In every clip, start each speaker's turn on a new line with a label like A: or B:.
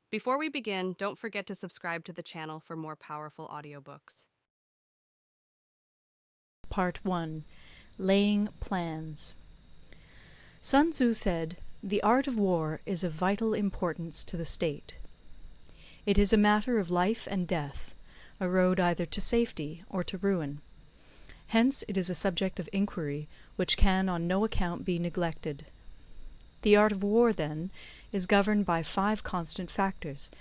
A: Before we begin, don't forget to subscribe to the channel for more powerful audiobooks.
B: Part 1. Laying Plans. Sun Tzu said, "The art of war is of vital importance to the state. It is a matter of life and death, a road either to safety or to ruin. Hence it is a subject of inquiry which can on no account be neglected. The art of war, then, is governed by 5 constant factors,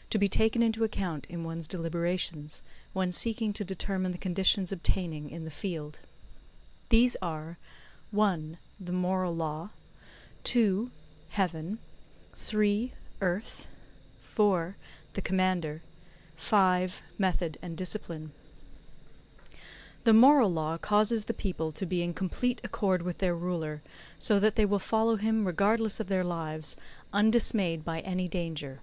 B: to be taken into account in one's deliberations, when seeking to determine the conditions obtaining in the field. These are 1. The moral law, 2. Heaven, 3. Earth, 4. The commander, 5. Method and discipline. The moral law causes the people to be in complete accord with their ruler, so that they will follow him regardless of their lives, undismayed by any danger.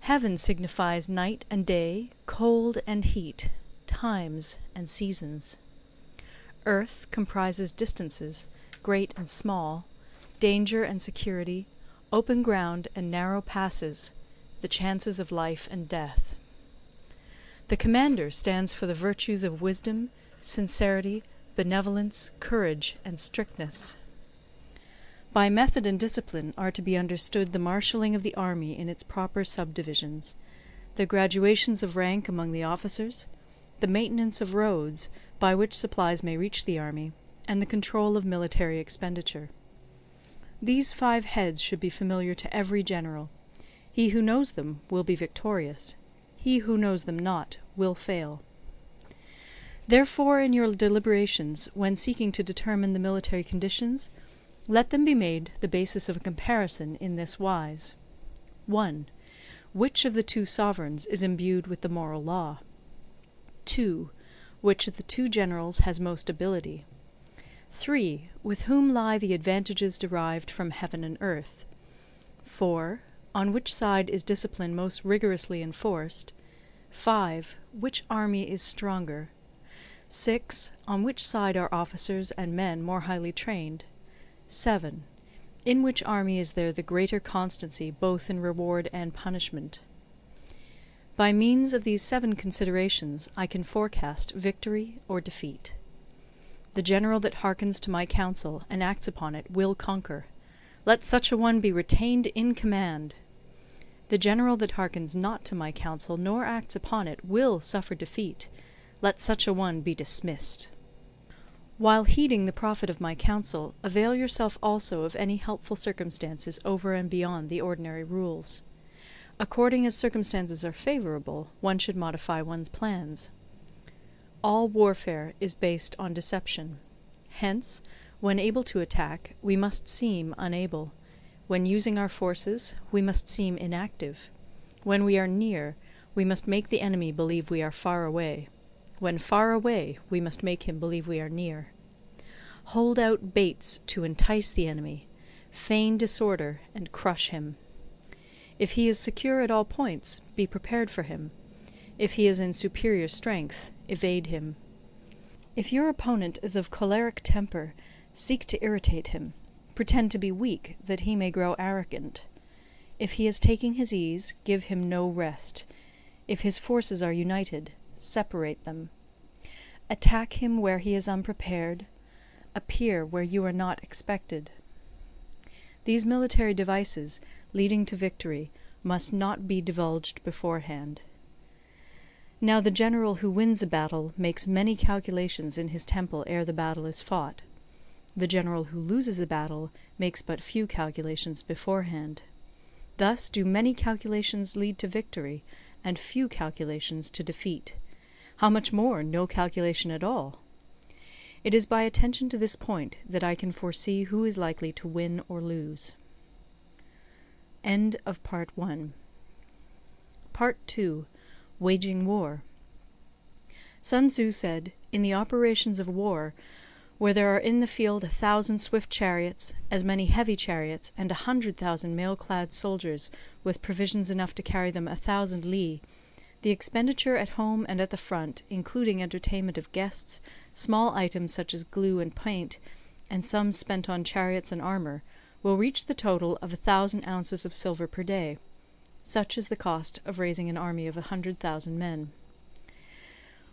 B: Heaven signifies night and day, cold and heat, times and seasons. Earth comprises distances, great and small, danger and security, open ground and narrow passes, the chances of life and death. The commander stands for the virtues of wisdom, sincerity, benevolence, courage, and strictness. By method and discipline are to be understood the marshalling of the army in its proper subdivisions, the graduations of rank among the officers, the maintenance of roads by which supplies may reach the army, and the control of military expenditure. These 5 heads should be familiar to every general. He who knows them will be victorious. He who knows them not will fail. Therefore, in your deliberations, when seeking to determine the military conditions, let them be made the basis of a comparison in this wise. 1. Which of the 2 sovereigns is imbued with the moral law? 2. Which of the 2 generals has most ability? 3. With whom lie the advantages derived from heaven and earth? 4. On which side is discipline most rigorously enforced? 5. Which army is stronger? 6. On which side are officers and men more highly trained? 7. In which army is there the greater constancy both in reward and punishment? By means of these 7 considerations I can forecast victory or defeat. The general that hearkens to my counsel and acts upon it will conquer. Let such a one be retained in command. The general that hearkens not to my counsel nor acts upon it will suffer defeat. Let such a one be dismissed. While heeding the profit of my counsel, avail yourself also of any helpful circumstances over and beyond the ordinary rules. According as circumstances are favourable, one should modify one's plans. All warfare is based on deception. Hence, when able to attack, we must seem unable. When using our forces, we must seem inactive. When we are near, we must make the enemy believe we are far away. When far away, we must make him believe we are near. Hold out baits to entice the enemy. Feign disorder and crush him. If he is secure at all points, be prepared for him. If he is in superior strength, evade him. If your opponent is of choleric temper, seek to irritate him. Pretend to be weak, that he may grow arrogant. If he is taking his ease, give him no rest. If his forces are united, separate them. Attack him where he is unprepared. Appear where you are not expected. These military devices, leading to victory, must not be divulged beforehand. Now the general who wins a battle makes many calculations in his temple ere the battle is fought. The general who loses a battle makes but few calculations beforehand. Thus do many calculations lead to victory, and few calculations to defeat. How much more no calculation at all? It is by attention to this point that I can foresee who is likely to win or lose. End of Part 1. Part 2. Waging War. Sun Tzu said, "In the operations of war, where there are in the field 1,000 swift chariots, as many heavy chariots, and 100,000 mail-clad soldiers, with provisions enough to carry them 1,000 li, the expenditure at home and at the front, including entertainment of guests, small items such as glue and paint, and sums spent on chariots and armour, will reach the total of 1,000 ounces of silver per day. Such is the cost of raising an army of 100,000 men.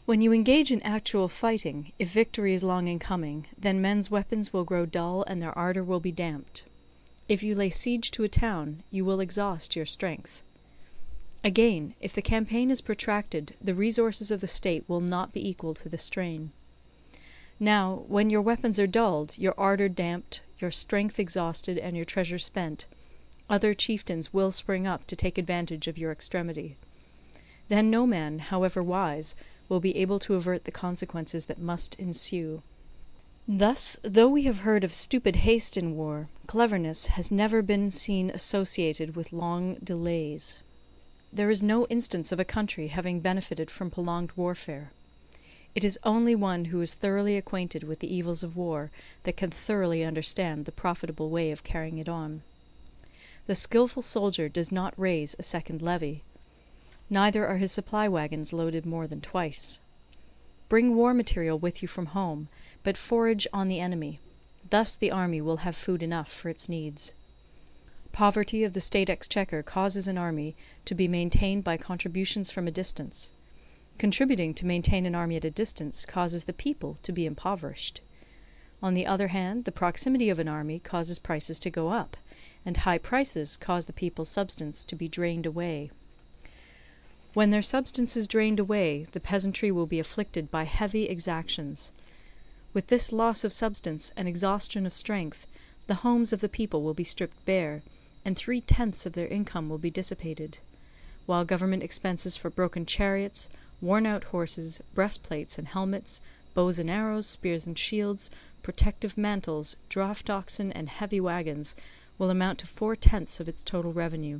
B: When you engage in actual fighting, if victory is long in coming, then men's weapons will grow dull and their ardour will be damped. If you lay siege to a town, you will exhaust your strength. Again, if the campaign is protracted, the resources of the state will not be equal to the strain. Now, when your weapons are dulled, your ardour damped, your strength exhausted, and your treasure spent, other chieftains will spring up to take advantage of your extremity. Then no man, however wise, will be able to avert the consequences that must ensue. Thus, though we have heard of stupid haste in war, cleverness has never been seen associated with long delays. There is no instance of a country having benefited from prolonged warfare. It is only one who is thoroughly acquainted with the evils of war that can thoroughly understand the profitable way of carrying it on. The skilful soldier does not raise a second levy. Neither are his supply wagons loaded more than twice. Bring war material with you from home, but forage on the enemy. Thus the army will have food enough for its needs. Poverty of the state exchequer causes an army to be maintained by contributions from a distance. Contributing to maintain an army at a distance causes the people to be impoverished. On the other hand, the proximity of an army causes prices to go up, and high prices cause the people's substance to be drained away. When their substance is drained away, the peasantry will be afflicted by heavy exactions. With this loss of substance and exhaustion of strength, the homes of the people will be stripped bare, and 3/10 of their income will be dissipated, while government expenses for broken chariots, worn-out horses, breastplates and helmets, bows and arrows, spears and shields, protective mantles, draught oxen, and heavy wagons will amount to 4/10 of its total revenue.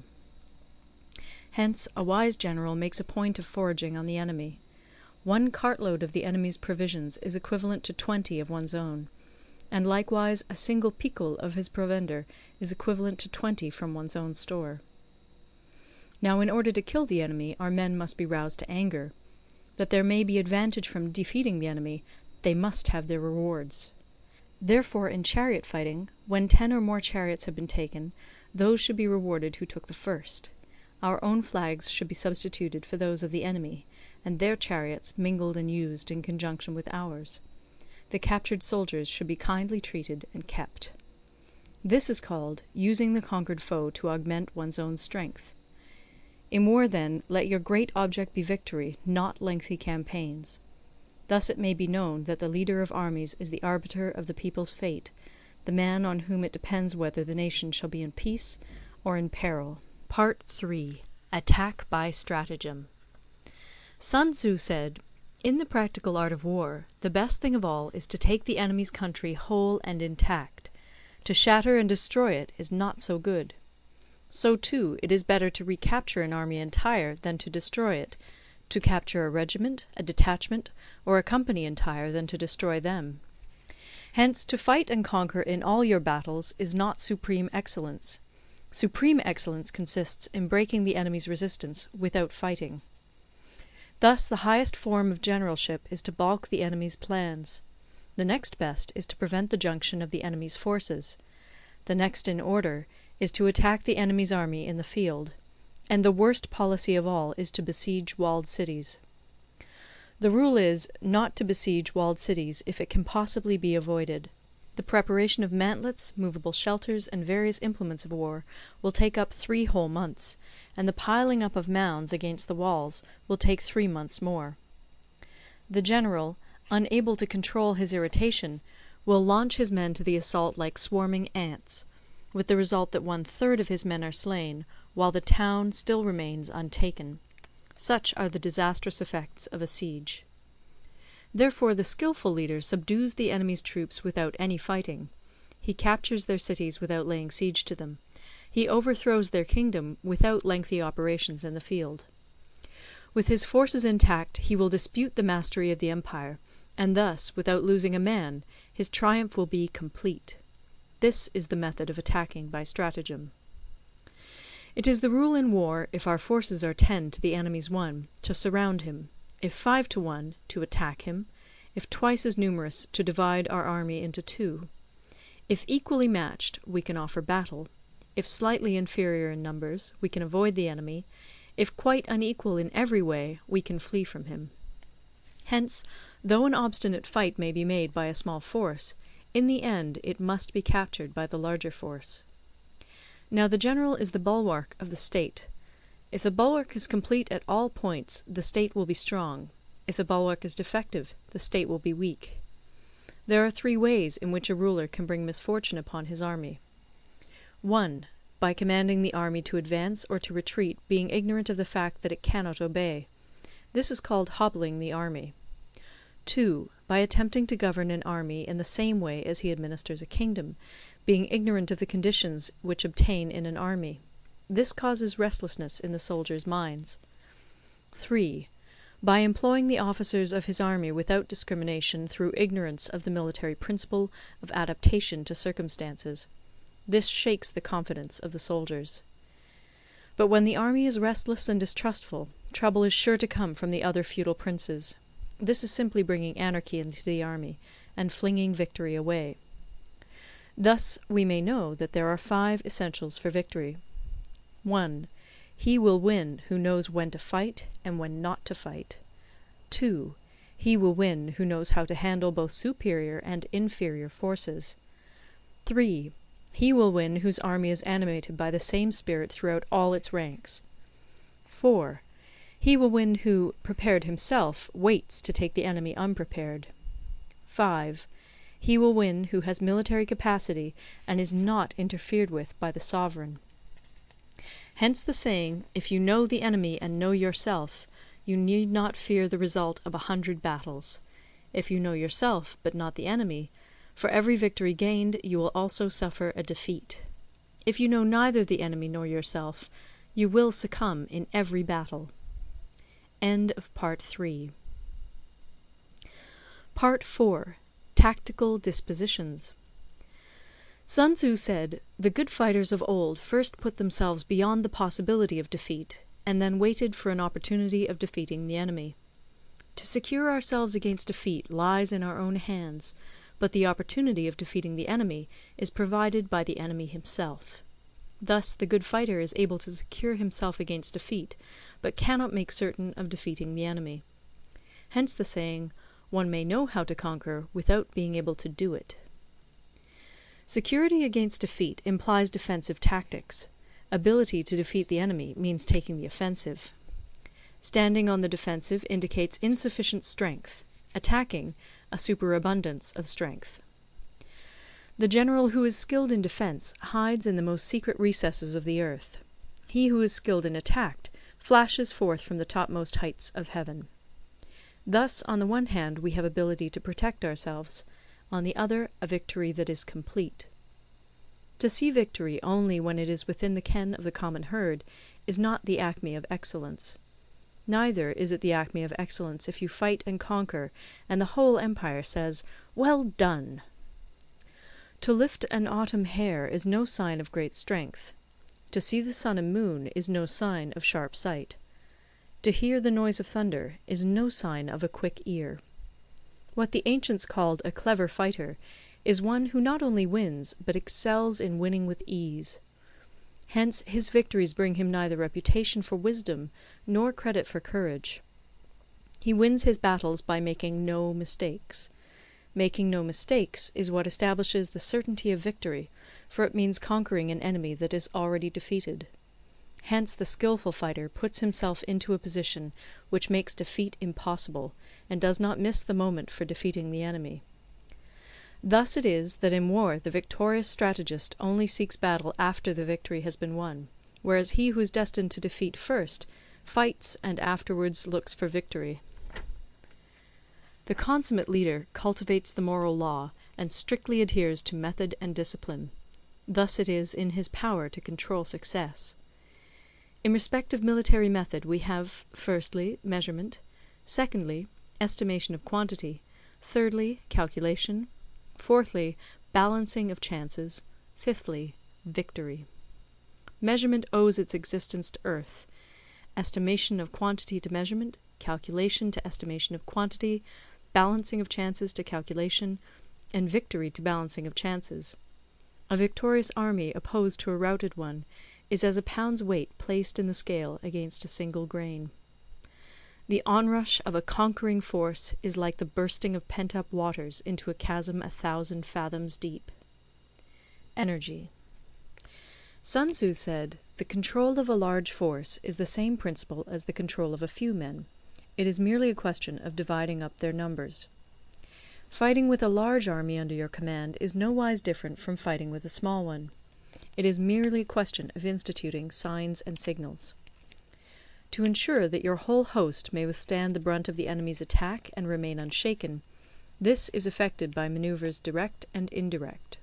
B: Hence a wise general makes a point of foraging on the enemy. 1 cartload of the enemy's provisions is equivalent to 20 of one's own, and likewise a single picul of his provender is equivalent to 20 from one's own store. Now in order to kill the enemy, our men must be roused to anger. That there may be advantage from defeating the enemy, they must have their rewards. Therefore in chariot fighting, when 10 or more chariots have been taken, those should be rewarded who took the first. Our own flags should be substituted for those of the enemy, and their chariots mingled and used in conjunction with ours. The captured soldiers should be kindly treated and kept. This is called using the conquered foe to augment one's own strength. In war, then, let your great object be victory, not lengthy campaigns. Thus it may be known that the leader of armies is the arbiter of the people's fate, the man on whom it depends whether the nation shall be in peace or in peril. Part 3. Attack by Stratagem. Sun Tzu said, "In the practical art of war, the best thing of all is to take the enemy's country whole and intact. To shatter and destroy it is not so good. So, too, it is better to recapture an army entire than to destroy it, to capture a regiment, a detachment, or a company entire than to destroy them. Hence, to fight and conquer in all your battles is not supreme excellence. Supreme excellence consists in breaking the enemy's resistance without fighting. Thus the highest form of generalship is to balk the enemy's plans. The next best is to prevent the junction of the enemy's forces. The next in order is to attack the enemy's army in the field. And the worst policy of all is to besiege walled cities. The rule is, not to besiege walled cities if it can possibly be avoided. The preparation of mantlets, movable shelters, and various implements of war will take up 3 whole months, and the piling up of mounds against the walls will take 3 months more. The general, unable to control his irritation, will launch his men to the assault like swarming ants, with the result that 1/3 of his men are slain, while the town still remains untaken. Such are the disastrous effects of a siege. Therefore the skilful leader subdues the enemy's troops without any fighting. He captures their cities without laying siege to them. He overthrows their kingdom without lengthy operations in the field. With his forces intact he will dispute the mastery of the empire, and thus, without losing a man, his triumph will be complete. This is the method of attacking by stratagem. It is the rule in war, if our forces are 10 to the enemy's 1, to surround him; if 5 to 1, to attack him; if twice as numerous, to divide our army into 2. If equally matched, we can offer battle; If slightly inferior in numbers, we can avoid the enemy. If quite unequal in every way, we can flee from him. Hence, though an obstinate fight may be made by a small force, in the end it must be captured by the larger force. Now the general is the bulwark of the state. If the bulwark is complete at all points, the state will be strong. If the bulwark is defective, the state will be weak. There are 3 ways in which a ruler can bring misfortune upon his army. 1. By commanding the army to advance or to retreat, being ignorant of the fact that it cannot obey. This is called hobbling the army. 2. By attempting to govern an army in the same way as he administers a kingdom, being ignorant of the conditions which obtain in an army. This causes restlessness in the soldiers' minds. 3. By employing the officers of his army without discrimination through ignorance of the military principle of adaptation to circumstances. This shakes the confidence of the soldiers. But when the army is restless and distrustful, trouble is sure to come from the other feudal princes. This is simply bringing anarchy into the army, and flinging victory away. Thus we may know that there are 5 essentials for victory. 1. He will win who knows when to fight and when not to fight. 2. He will win who knows how to handle both superior and inferior forces. 3. He will win whose army is animated by the same spirit throughout all its ranks. 4. He will win who, prepared himself, waits to take the enemy unprepared. 5. He will win who has military capacity and is not interfered with by the sovereign. Hence the saying, if you know the enemy and know yourself, you need not fear the result of 100 battles. If you know yourself, but not the enemy, for every victory gained you will also suffer a defeat. If you know neither the enemy nor yourself, you will succumb in every battle. End of Part 3. Part 4. Tactical Dispositions. Sun Tzu said, "The good fighters of old first put themselves beyond the possibility of defeat, and then waited for an opportunity of defeating the enemy. To secure ourselves against defeat lies in our own hands, but the opportunity of defeating the enemy is provided by the enemy himself. Thus the good fighter is able to secure himself against defeat, but cannot make certain of defeating the enemy. Hence the saying, one may know how to conquer without being able to do it." Security against defeat implies defensive tactics. Ability to defeat the enemy means taking the offensive. Standing on the defensive indicates insufficient strength. Attacking, a superabundance of strength. The general who is skilled in defence hides in the most secret recesses of the earth. He who is skilled in attack flashes forth from the topmost heights of heaven. Thus, on the one hand, we have ability to protect ourselves, on the other, a victory that is complete. To see victory only when it is within the ken of the common herd is not the acme of excellence. Neither is it the acme of excellence if you fight and conquer, and the whole empire says, "Well done!" To lift an autumn hair is no sign of great strength. To see the sun and moon is no sign of sharp sight. To hear the noise of thunder is no sign of a quick ear. What the ancients called a clever fighter is one who not only wins, but excels in winning with ease. Hence his victories bring him neither reputation for wisdom nor credit for courage. He wins his battles by making no mistakes. Making no mistakes is what establishes the certainty of victory, for it means conquering an enemy that is already defeated. Hence the skilful fighter puts himself into a position which makes defeat impossible, and does not miss the moment for defeating the enemy. Thus it is that in war the victorious strategist only seeks battle after the victory has been won, whereas he who is destined to defeat first fights and afterwards looks for victory. The consummate leader cultivates the moral law and strictly adheres to method and discipline. Thus it is in his power to control success. In respect of military method we have, firstly, measurement; secondly, estimation of quantity; thirdly, calculation; fourthly, balancing of chances; fifthly, victory. Measurement owes its existence to earth; estimation of quantity to measurement; calculation to estimation of quantity; balancing of chances to calculation; and victory to balancing of chances. A victorious army opposed to a routed one is as a pound's weight placed in the scale against a single grain. The onrush of a conquering force is like the bursting of pent-up waters into a chasm 1,000 fathoms deep. Energy. Sun Tzu said, "The control of a large force is the same principle as the control of a few men. It is merely a question of dividing up their numbers." Fighting with a large army under your command is nowise different from fighting with a small one. It is merely a question of instituting signs and signals. To ensure that your whole host may withstand the brunt of the enemy's attack and remain unshaken, this is effected by maneuvers direct and indirect.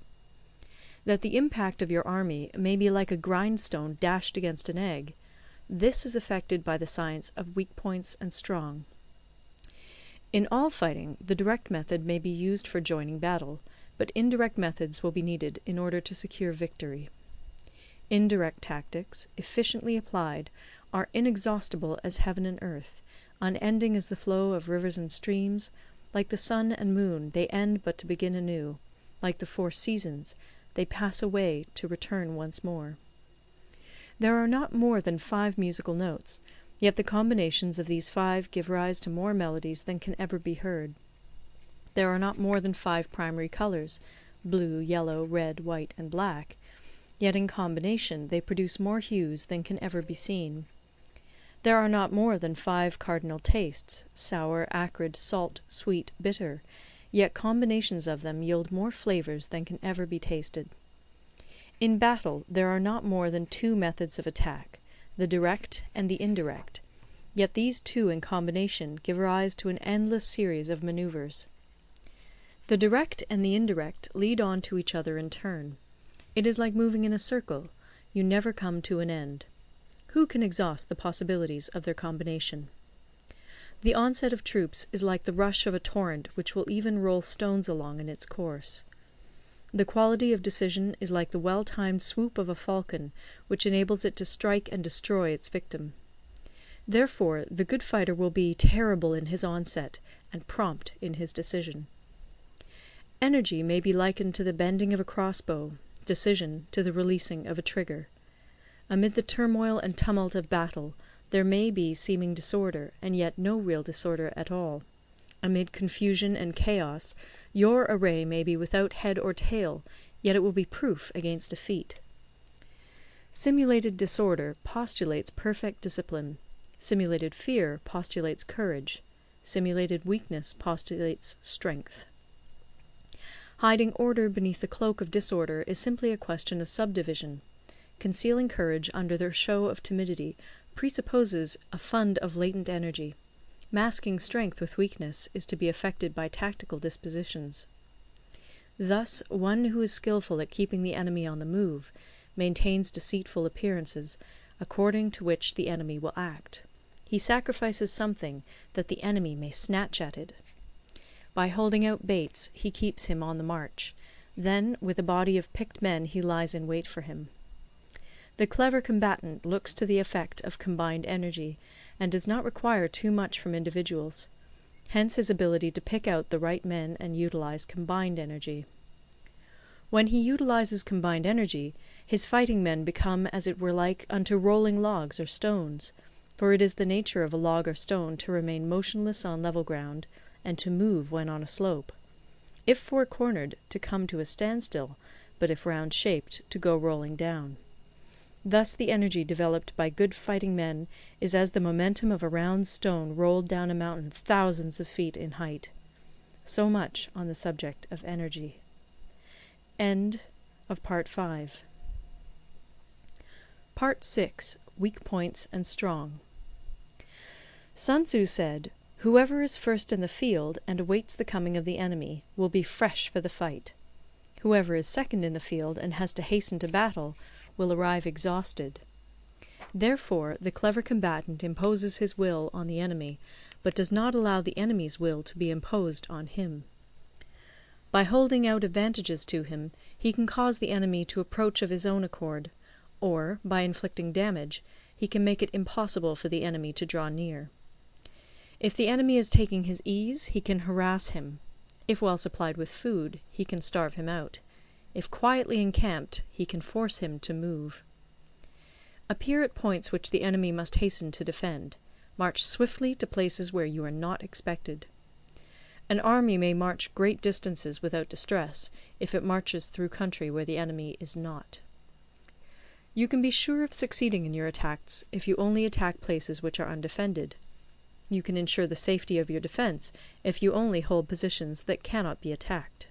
B: That the impact of your army may be like a grindstone dashed against an egg, this is effected by the science of weak points and strong. In all fighting, the direct method may be used for joining battle, but indirect methods will be needed in order to secure victory. Indirect tactics, efficiently applied, are inexhaustible as heaven and earth, unending as the flow of rivers and streams. Like the sun and moon, they end but to begin anew. Like the 4 seasons, they pass away to return once more. There are not more than 5 musical notes, yet the combinations of these 5 give rise to more melodies than can ever be heard. There are not more than 5 primary colours, blue, yellow, red, white, and black, yet in combination they produce more hues than can ever be seen. There are not more than 5 cardinal tastes, sour, acrid, salt, sweet, bitter, yet combinations of them yield more flavours than can ever be tasted. In battle there are not more than 2 methods of attack, the direct and the indirect, yet these 2 in combination give rise to an endless series of manoeuvres. The direct and the indirect lead on to each other in turn. It is like moving in a circle, you never come to an end. Who can exhaust the possibilities of their combination? The onset of troops is like the rush of a torrent which will even roll stones along in its course. The quality of decision is like the well-timed swoop of a falcon, which enables it to strike and destroy its victim. Therefore, the good fighter will be terrible in his onset and prompt in his decision. Energy may be likened to the bending of a crossbow, decision to the releasing of a trigger. Amid the turmoil and tumult of battle, there may be seeming disorder, and yet no real disorder at all. Amid confusion and chaos, your array may be without head or tail, yet it will be proof against defeat. Simulated disorder postulates perfect discipline. Simulated fear postulates courage. Simulated weakness postulates strength. Hiding order beneath the cloak of disorder is simply a question of subdivision. Concealing courage under their show of timidity presupposes a fund of latent energy. Masking strength with weakness is to be effected by tactical dispositions. Thus, one who is skilful at keeping the enemy on the move maintains deceitful appearances, according to which the enemy will act. He sacrifices something that the enemy may snatch at it. By holding out baits, he keeps him on the march. Then, with a body of picked men, he lies in wait for him. The clever combatant looks to the effect of combined energy, and does not require too much from individuals. Hence his ability to pick out the right men and utilize combined energy. When he utilizes combined energy, his fighting men become as it were like unto rolling logs or stones, for it is the nature of a log or stone to remain motionless on level ground, and to move when on a slope. If four-cornered, to come to a standstill, but if round-shaped, to go rolling down. Thus the energy developed by good fighting men is as the momentum of a round stone rolled down a mountain thousands of feet in height. So much on the subject of energy. End of Part 5. Part 6. Weak Points and Strong. Sun Tzu said, "Whoever is first in the field and awaits the coming of the enemy will be fresh for the fight. Whoever is second in the field and has to hasten to battle will arrive exhausted." Therefore, the clever combatant imposes his will on the enemy, but does not allow the enemy's will to be imposed on him. By holding out advantages to him, he can cause the enemy to approach of his own accord, or, by inflicting damage, he can make it impossible for the enemy to draw near. If the enemy is taking his ease, he can harass him. If well supplied with food, he can starve him out. If quietly encamped, he can force him to move. Appear at points which the enemy must hasten to defend. March swiftly to places where you are not expected. An army may march great distances without distress, if it marches through country where the enemy is not. You can be sure of succeeding in your attacks if you only attack places which are undefended. You can ensure the safety of your defense if you only hold positions that cannot be attacked.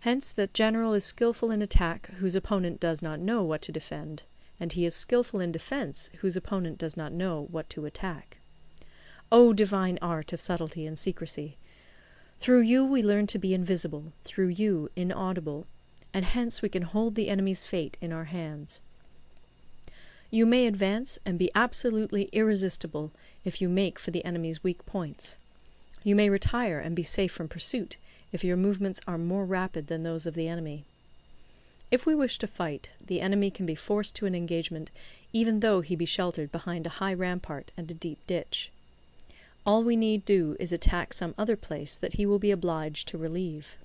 B: Hence the general is skillful in attack whose opponent does not know what to defend, and he is skillful in defense whose opponent does not know what to attack. O divine art of subtlety and secrecy! Through you we learn to be invisible, through you inaudible, and hence we can hold the enemy's fate in our hands. You may advance and be absolutely irresistible if you make for the enemy's weak points. You may retire and be safe from pursuit if your movements are more rapid than those of the enemy. If we wish to fight, the enemy can be forced to an engagement even though he be sheltered behind a high rampart and a deep ditch. All we need do is attack some other place that he will be obliged to relieve.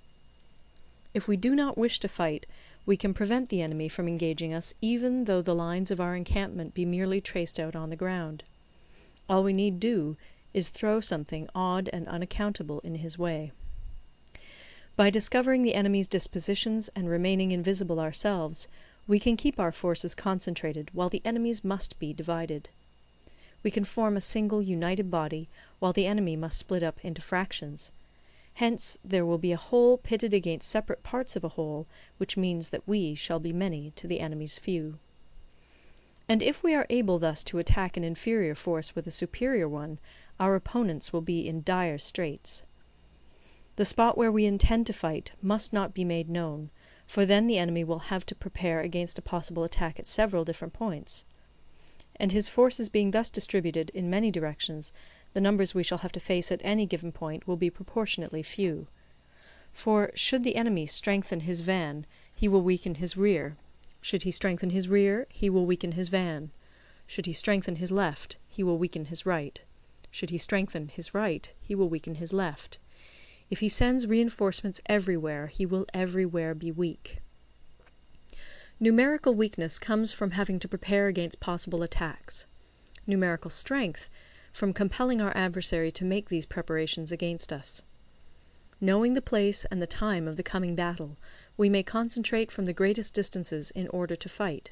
B: If we do not wish to fight, we can prevent the enemy from engaging us even though the lines of our encampment be merely traced out on the ground. All we need do is throw something odd and unaccountable in his way. By discovering the enemy's dispositions and remaining invisible ourselves, we can keep our forces concentrated while the enemy's must be divided. We can form a single united body while the enemy must split up into fractions. Hence there will be a whole pitted against separate parts of a whole, which means that we shall be many to the enemy's few. And if we are able thus to attack an inferior force with a superior one, our opponents will be in dire straits. The spot where we intend to fight must not be made known, for then the enemy will have to prepare against a possible attack at several different points. And his forces being thus distributed in many directions, the numbers we shall have to face at any given point will be proportionately few. For should the enemy strengthen his van, he will weaken his rear. Should he strengthen his rear, he will weaken his van. Should he strengthen his left, he will weaken his right. Should he strengthen his right, he will weaken his left. If he sends reinforcements everywhere, he will everywhere be weak. Numerical weakness comes from having to prepare against possible attacks. Numerical strength from compelling our adversary to make these preparations against us. Knowing the place and the time of the coming battle, we may concentrate from the greatest distances in order to fight.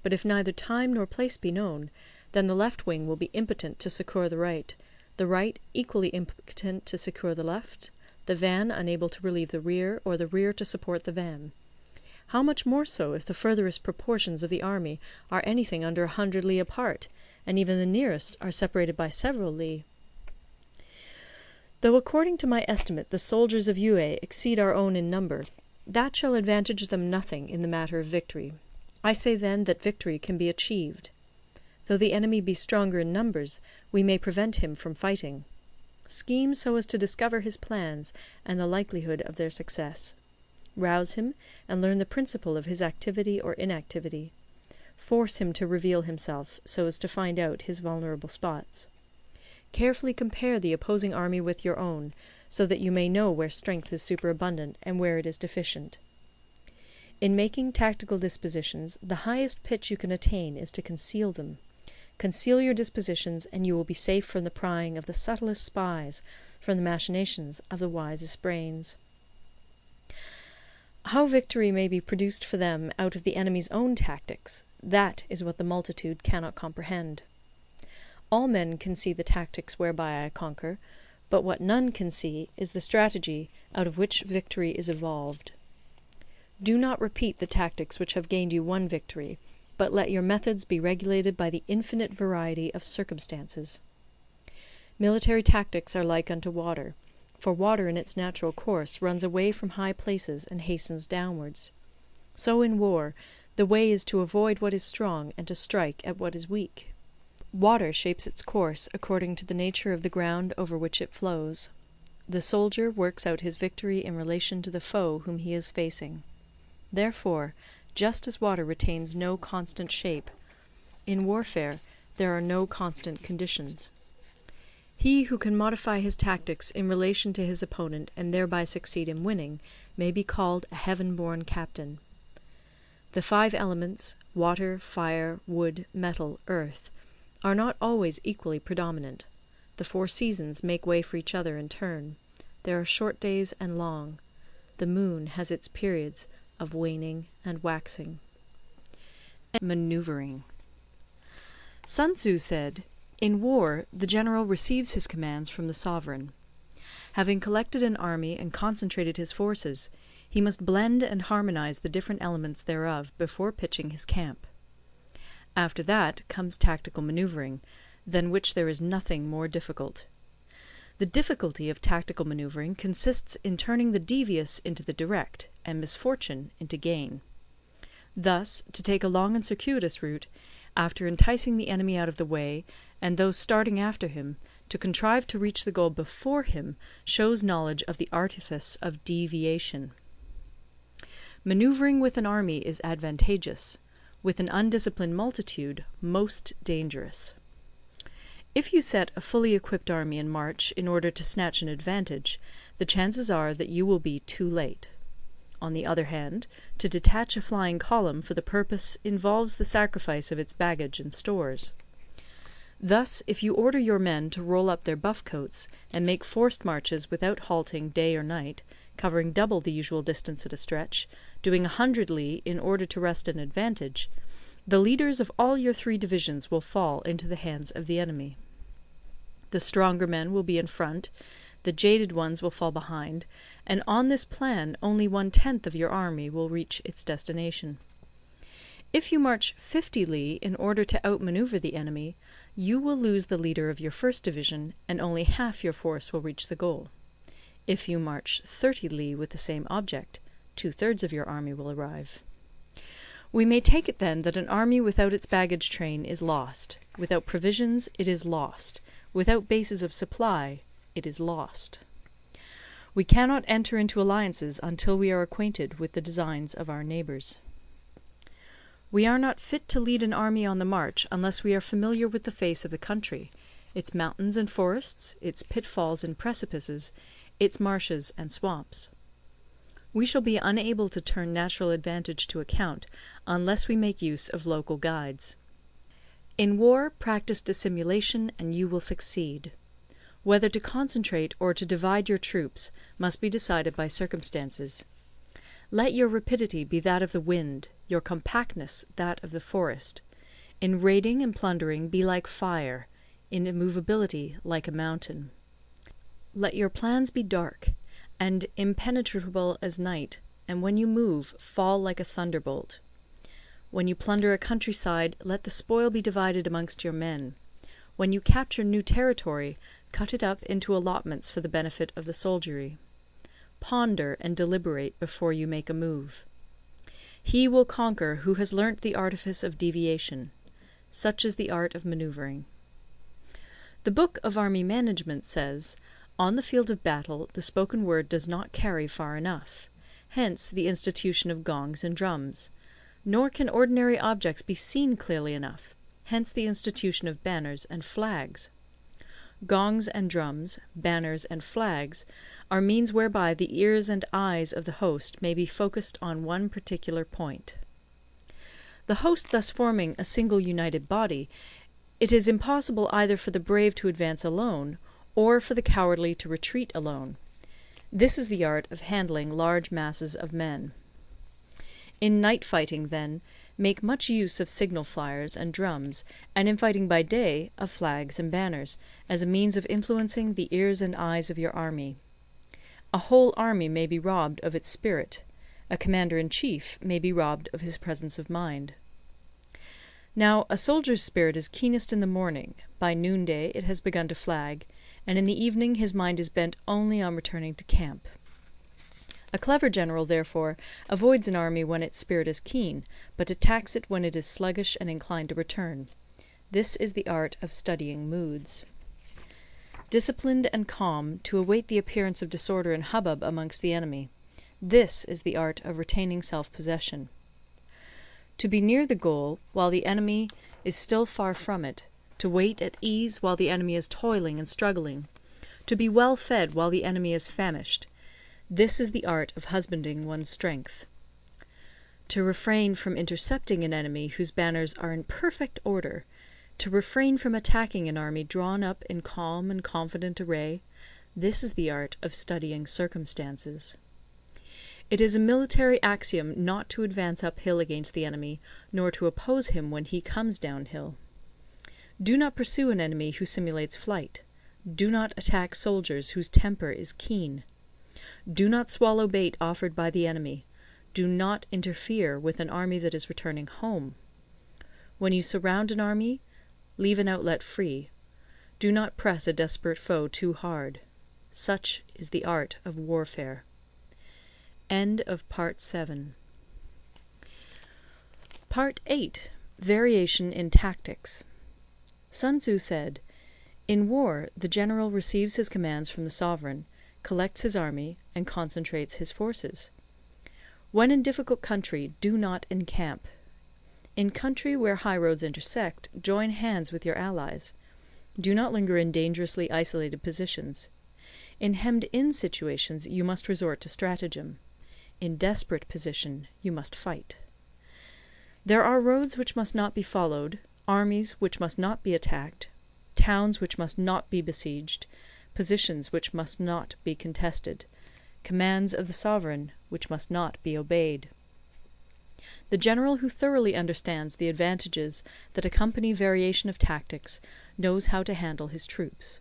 B: But if neither time nor place be known, then the left wing will be impotent to succour the right equally impotent to succour the left, the van unable to relieve the rear, or the rear to support the van. How much more so if the furthest proportions of the army are anything under 100 li apart, and even the nearest are separated by several li? Though according to my estimate the soldiers of Yue exceed our own in number, that shall advantage them nothing in the matter of victory. I say then that victory can be achieved. Though the enemy be stronger in numbers, we may prevent him from fighting. Scheme so as to discover his plans and the likelihood of their success. Rouse him, and learn the principle of his activity or inactivity. Force him to reveal himself, so as to find out his vulnerable spots. Carefully compare the opposing army with your own, so that you may know where strength is superabundant and where it is deficient. In making tactical dispositions, the highest pitch you can attain is to conceal them. Conceal your dispositions, and you will be safe from the prying of the subtlest spies, from the machinations of the wisest brains. How victory may be produced for them out of the enemy's own tactics, that is what the multitude cannot comprehend. All men can see the tactics whereby I conquer, but what none can see is the strategy out of which victory is evolved. Do not repeat the tactics which have gained you one victory, but let your methods be regulated by the infinite variety of circumstances. Military tactics are like unto water, for water in its natural course runs away from high places and hastens downwards. So in war, the way is to avoid what is strong and to strike at what is weak. Water shapes its course according to the nature of the ground over which it flows. The soldier works out his victory in relation to the foe whom he is facing. Therefore, just as water retains no constant shape, in warfare there are no constant conditions. He who can modify his tactics in relation to his opponent and thereby succeed in winning may be called a heaven-born captain. The 5 elements, water, fire, wood, metal, earth, are not always equally predominant. The 4 seasons make way for each other in turn. There are short days and long. The moon has its periods of waning and waxing. Maneuvering. Sun Tzu said, "In war, the general receives his commands from the sovereign. Having collected an army and concentrated his forces, he must blend and harmonize the different elements thereof before pitching his camp. After that comes tactical maneuvering, than which there is nothing more difficult. The difficulty of tactical maneuvering consists in turning the devious into the direct, and misfortune into gain. Thus, to take a long and circuitous route, after enticing the enemy out of the way, and those starting after him, to contrive to reach the goal before him, shows knowledge of the artifice of deviation. Maneuvering with an army is advantageous; with an undisciplined multitude, most dangerous. If you set a fully equipped army in march in order to snatch an advantage, the chances are that you will be too late. On the other hand, to detach a flying column for the purpose involves the sacrifice of its baggage and stores. Thus, if you order your men to roll up their buff coats and make forced marches without halting day or night, covering double the usual distance at a stretch, doing 100 li in order to wrest an advantage, the leaders of all your 3 divisions will fall into the hands of the enemy. The stronger men will be in front, the jaded ones will fall behind, and on this plan only 1/10 of your army will reach its destination. If you march 50 li in order to outmaneuver the enemy, you will lose the leader of your first division, and only half your force will reach the goal. If you march 30 li with the same object, 2/3 of your army will arrive. We may take it then that an army without its baggage train is lost; without provisions, it is lost; without bases of supply, it is lost. We cannot enter into alliances until we are acquainted with the designs of our neighbours. We are not fit to lead an army on the march unless we are familiar with the face of the country, its mountains and forests, its pitfalls and precipices, its marshes and swamps. We shall be unable to turn natural advantage to account unless we make use of local guides. In war, practice dissimulation and you will succeed. Whether to concentrate or to divide your troops must be decided by circumstances. Let your rapidity be that of the wind, your compactness that of the forest. In raiding and plundering be like fire, in immovability like a mountain. Let your plans be dark, and impenetrable as night, and when you move, fall like a thunderbolt. When you plunder a countryside, let the spoil be divided amongst your men. When you capture new territory, cut it up into allotments for the benefit of the soldiery. Ponder and deliberate before you make a move. He will conquer who has learnt the artifice of deviation. Such is the art of manoeuvring. The Book of Army Management says, "On the field of battle the spoken word does not carry far enough. Hence the institution of gongs and drums. Nor can ordinary objects be seen clearly enough. Hence the institution of banners and flags. Gongs and drums, banners and flags, are means whereby the ears and eyes of the host may be focused on one particular point. The host thus forming a single united body, it is impossible either for the brave to advance alone, or for the cowardly to retreat alone. This is the art of handling large masses of men. In night fighting, then, make much use of signal flyers and drums, and in fighting by day, of flags and banners, as a means of influencing the ears and eyes of your army. A whole army may be robbed of its spirit. A commander-in-chief may be robbed of his presence of mind. Now, a soldier's spirit is keenest in the morning; by noonday it has begun to flag, and in the evening his mind is bent only on returning to camp. A clever general, therefore, avoids an army when its spirit is keen, but attacks it when it is sluggish and inclined to return. This is the art of studying moods. Disciplined and calm, to await the appearance of disorder and hubbub amongst the enemy. This is the art of retaining self-possession. To be near the goal, while the enemy is still far from it, to wait at ease while the enemy is toiling and struggling, to be well fed while the enemy is famished. This is the art of husbanding one's strength. To refrain from intercepting an enemy whose banners are in perfect order, to refrain from attacking an army drawn up in calm and confident array, this is the art of studying circumstances. It is a military axiom not to advance uphill against the enemy, nor to oppose him when he comes downhill. Do not pursue an enemy who simulates flight. Do not attack soldiers whose temper is keen. Do not swallow bait offered by the enemy. Do not interfere with an army that is returning home. When you surround an army, leave an outlet free. Do not press a desperate foe too hard. Such is the art of warfare. End of Part 7. Part 8. Variation in Tactics. Sun Tzu said, "In war, the general receives his commands from the sovereign, collects his army, and concentrates his forces. When in difficult country, do not encamp. In country where highroads intersect, join hands with your allies. Do not linger in dangerously isolated positions. In hemmed-in situations, you must resort to stratagem. In desperate position, you must fight. There are roads which must not be followed, armies which must not be attacked, towns which must not be besieged, positions which must not be contested, commands of the sovereign which must not be obeyed." The general who thoroughly understands the advantages that accompany variation of tactics knows how to handle his troops.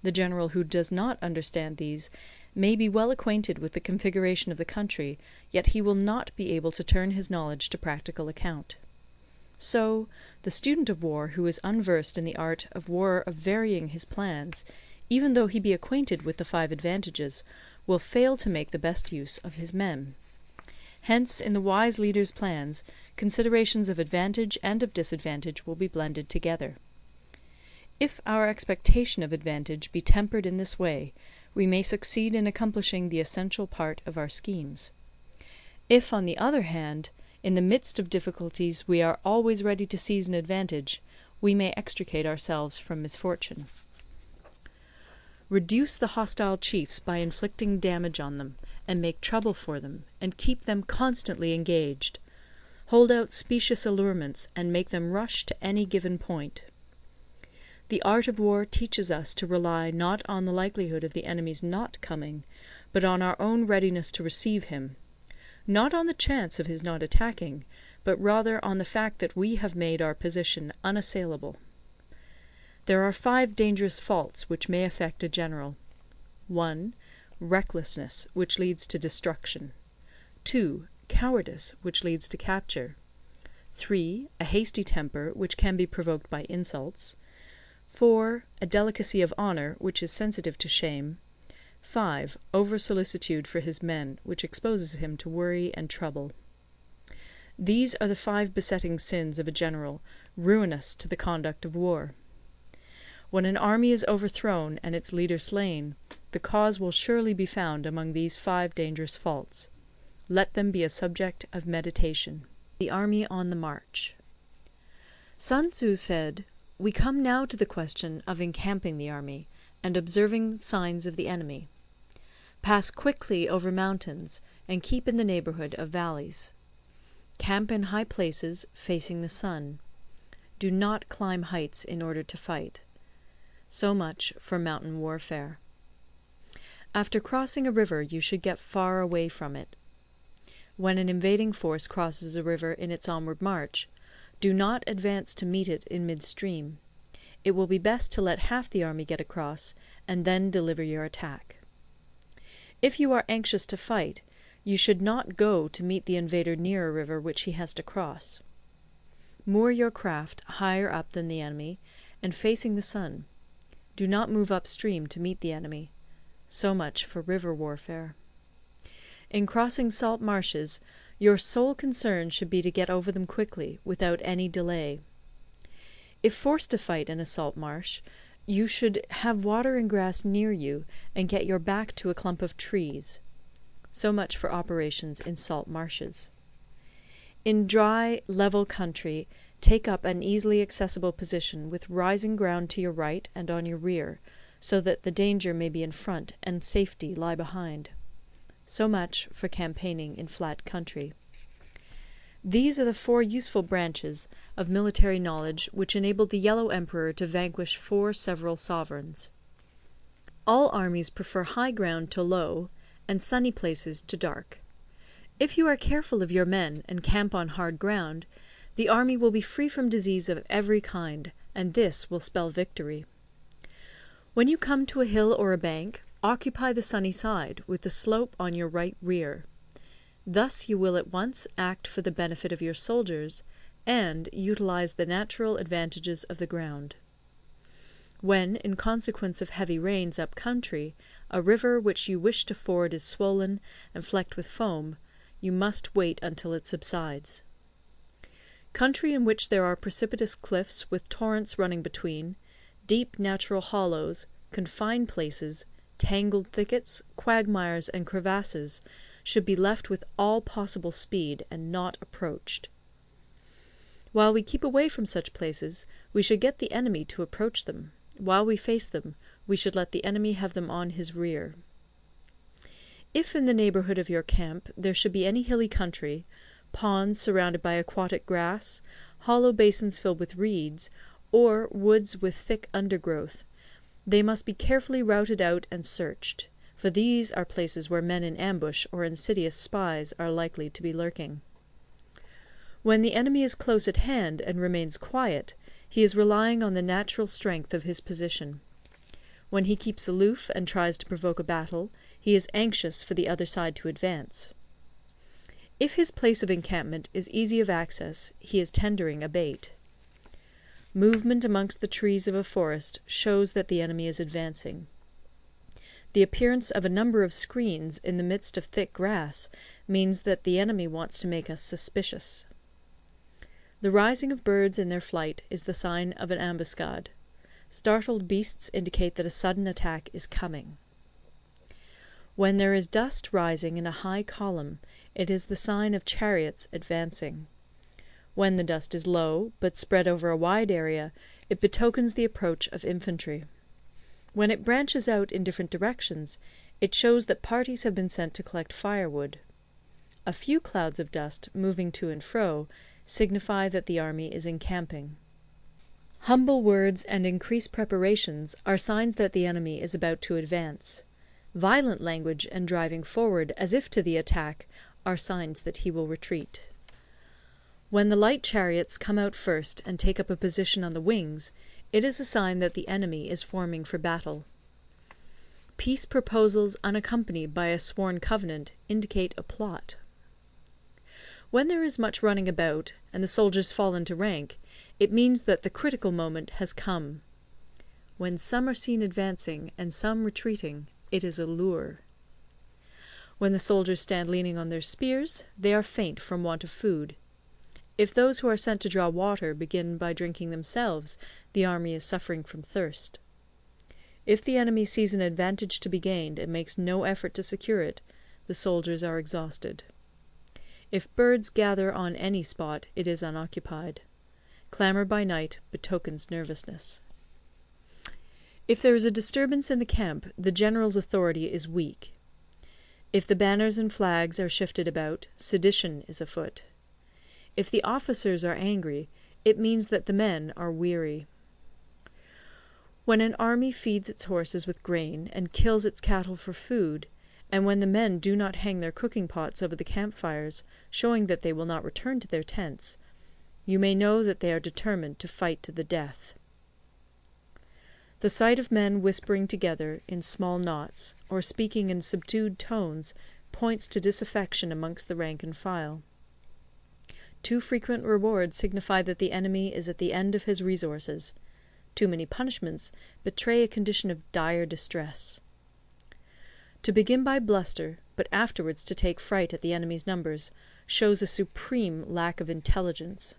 B: The general who does not understand these may be well acquainted with the configuration of the country, yet he will not be able to turn his knowledge to practical account. So, the student of war who is unversed in the art of war of varying his plans, even though he be acquainted with the 5 advantages, will fail to make the best use of his men. Hence, in the wise leader's plans, considerations of advantage and of disadvantage will be blended together. If our expectation of advantage be tempered in this way, we may succeed in accomplishing the essential part of our schemes. If, on the other hand, in the midst of difficulties we are always ready to seize an advantage, we may extricate ourselves from misfortune. Reduce the hostile chiefs by inflicting damage on them, and make trouble for them, and keep them constantly engaged. Hold out specious allurements, and make them rush to any given point. The art of war teaches us to rely not on the likelihood of the enemy's not coming, but on our own readiness to receive him; not on the chance of his not attacking, but rather on the fact that we have made our position unassailable. There are 5 dangerous faults which may affect a general. 1. Recklessness, which leads to destruction. 2. Cowardice, which leads to capture. 3. A hasty temper, which can be provoked by insults. 4. A delicacy of honour, which is sensitive to shame. 5. Over-solicitude for his men, which exposes him to worry and trouble. These are the 5 besetting sins of a general, ruinous to the conduct of war. When an army is overthrown and its leader slain, the cause will surely be found among these 5 dangerous faults. Let them be a subject of meditation. The army on the march. Sun Tzu said, "We come now to the question of encamping the army, and observing signs of the enemy. Pass quickly over mountains, and keep in the neighbourhood of valleys. Camp in high places, facing the sun. Do not climb heights in order to fight." So much for mountain warfare. After crossing a river, you should get far away from it. When an invading force crosses a river in its onward march, do not advance to meet it in midstream. It will be best to let half the army get across, and then deliver your attack. If you are anxious to fight, you should not go to meet the invader near a river which he has to cross. Moor your craft higher up than the enemy, and facing the sun. Do not move upstream to meet the enemy. So much for river warfare. In crossing salt marshes, your sole concern should be to get over them quickly, without any delay. If forced to fight in a salt marsh, you should have water and grass near you, and get your back to a clump of trees. So much for operations in salt marshes. In dry, level country, Take up an easily accessible position with rising ground to your right and on your rear, so that the danger may be in front and safety lie behind. So much for campaigning in flat country. These are the 4 useful branches of military knowledge which enabled the Yellow Emperor to vanquish 4 several sovereigns. All armies prefer high ground to low, and sunny places to dark. If you are careful of your men and camp on hard ground, the army will be free from disease of every kind, and this will spell victory. When you come to a hill or a bank, occupy the sunny side, with the slope on your right rear. Thus you will at once act for the benefit of your soldiers, and utilize the natural advantages of the ground. When, in consequence of heavy rains up country, a river which you wish to ford is swollen and flecked with foam, you must wait until it subsides. Country in which there are precipitous cliffs with torrents running between, deep natural hollows, confined places, tangled thickets, quagmires, and crevasses, should be left with all possible speed, and not approached. While we keep away from such places, we should get the enemy to approach them. While we face them, we should let the enemy have them on his rear. If in the neighbourhood of your camp there should be any hilly country, ponds surrounded by aquatic grass, hollow basins filled with reeds, or woods with thick undergrowth, they must be carefully routed out and searched, for these are places where men in ambush or insidious spies are likely to be lurking. When the enemy is close at hand and remains quiet, he is relying on the natural strength of his position. When he keeps aloof and tries to provoke a battle, he is anxious for the other side to advance. If his place of encampment is easy of access, he is tendering a bait. Movement amongst the trees of a forest shows that the enemy is advancing. The appearance of a number of screens in the midst of thick grass means that the enemy wants to make us suspicious. The rising of birds in their flight is the sign of an ambuscade. Startled beasts indicate that a sudden attack is coming. When there is dust rising in a high column, it is the sign of chariots advancing. When the dust is low, but spread over a wide area, it betokens the approach of infantry. When it branches out in different directions, it shows that parties have been sent to collect firewood. A few clouds of dust, moving to and fro, signify that the army is encamping. Humble words and increased preparations are signs that the enemy is about to advance. Violent language and driving forward as if to the attack are signs that he will retreat. When the light chariots come out first and take up a position on the wings, it is a sign that the enemy is forming for battle. Peace proposals unaccompanied by a sworn covenant indicate a plot. When there is much running about, and the soldiers fall into rank, it means that the critical moment has come. When some are seen advancing and some retreating, it is a lure. When the soldiers stand leaning on their spears, they are faint from want of food. If those who are sent to draw water begin by drinking themselves, the army is suffering from thirst. If the enemy sees an advantage to be gained and makes no effort to secure it, the soldiers are exhausted. If birds gather on any spot, it is unoccupied. Clamour by night betokens nervousness. If there is a disturbance in the camp, the general's authority is weak. If the banners and flags are shifted about, sedition is afoot. If the officers are angry, it means that the men are weary. When an army feeds its horses with grain and kills its cattle for food, and when the men do not hang their cooking pots over the campfires, showing that they will not return to their tents, you may know that they are determined to fight to the death. The sight of men whispering together in small knots, or speaking in subdued tones, points to disaffection amongst the rank and file. Too frequent rewards signify that the enemy is at the end of his resources. Too many punishments betray a condition of dire distress. To begin by bluster, but afterwards to take fright at the enemy's numbers, shows a supreme lack of intelligence.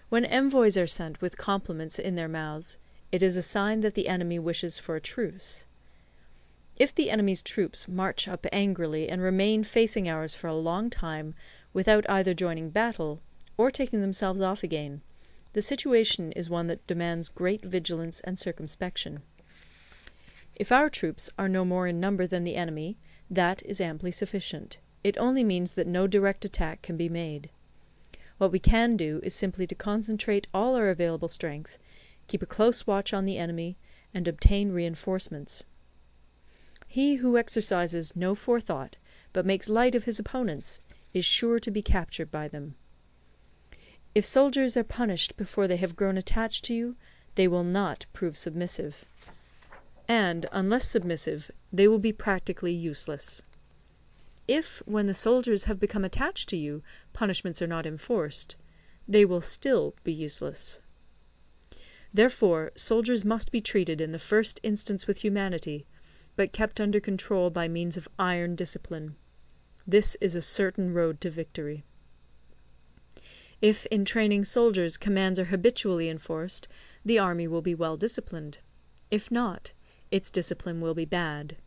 B: When envoys are sent with compliments in their mouths, it is a sign that the enemy wishes for a truce. If the enemy's troops march up angrily and remain facing ours for a long time without either joining battle or taking themselves off again. The situation is one that demands great vigilance and circumspection. If our troops are no more in number than the enemy, that is amply sufficient. It only means that no direct attack can be made. What we can do is simply to concentrate all our available strength, keep a close watch on the enemy, and obtain reinforcements. He who exercises no forethought, but makes light of his opponents, is sure to be captured by them. If soldiers are punished before they have grown attached to you, they will not prove submissive. And, unless submissive, they will be practically useless. If, when the soldiers have become attached to you, punishments are not enforced, they will still be useless. Therefore, soldiers must be treated in the first instance with humanity, but kept under control by means of iron discipline. This is a certain road to victory. If in training soldiers commands are habitually enforced, the army will be well disciplined. If not, its discipline will be bad.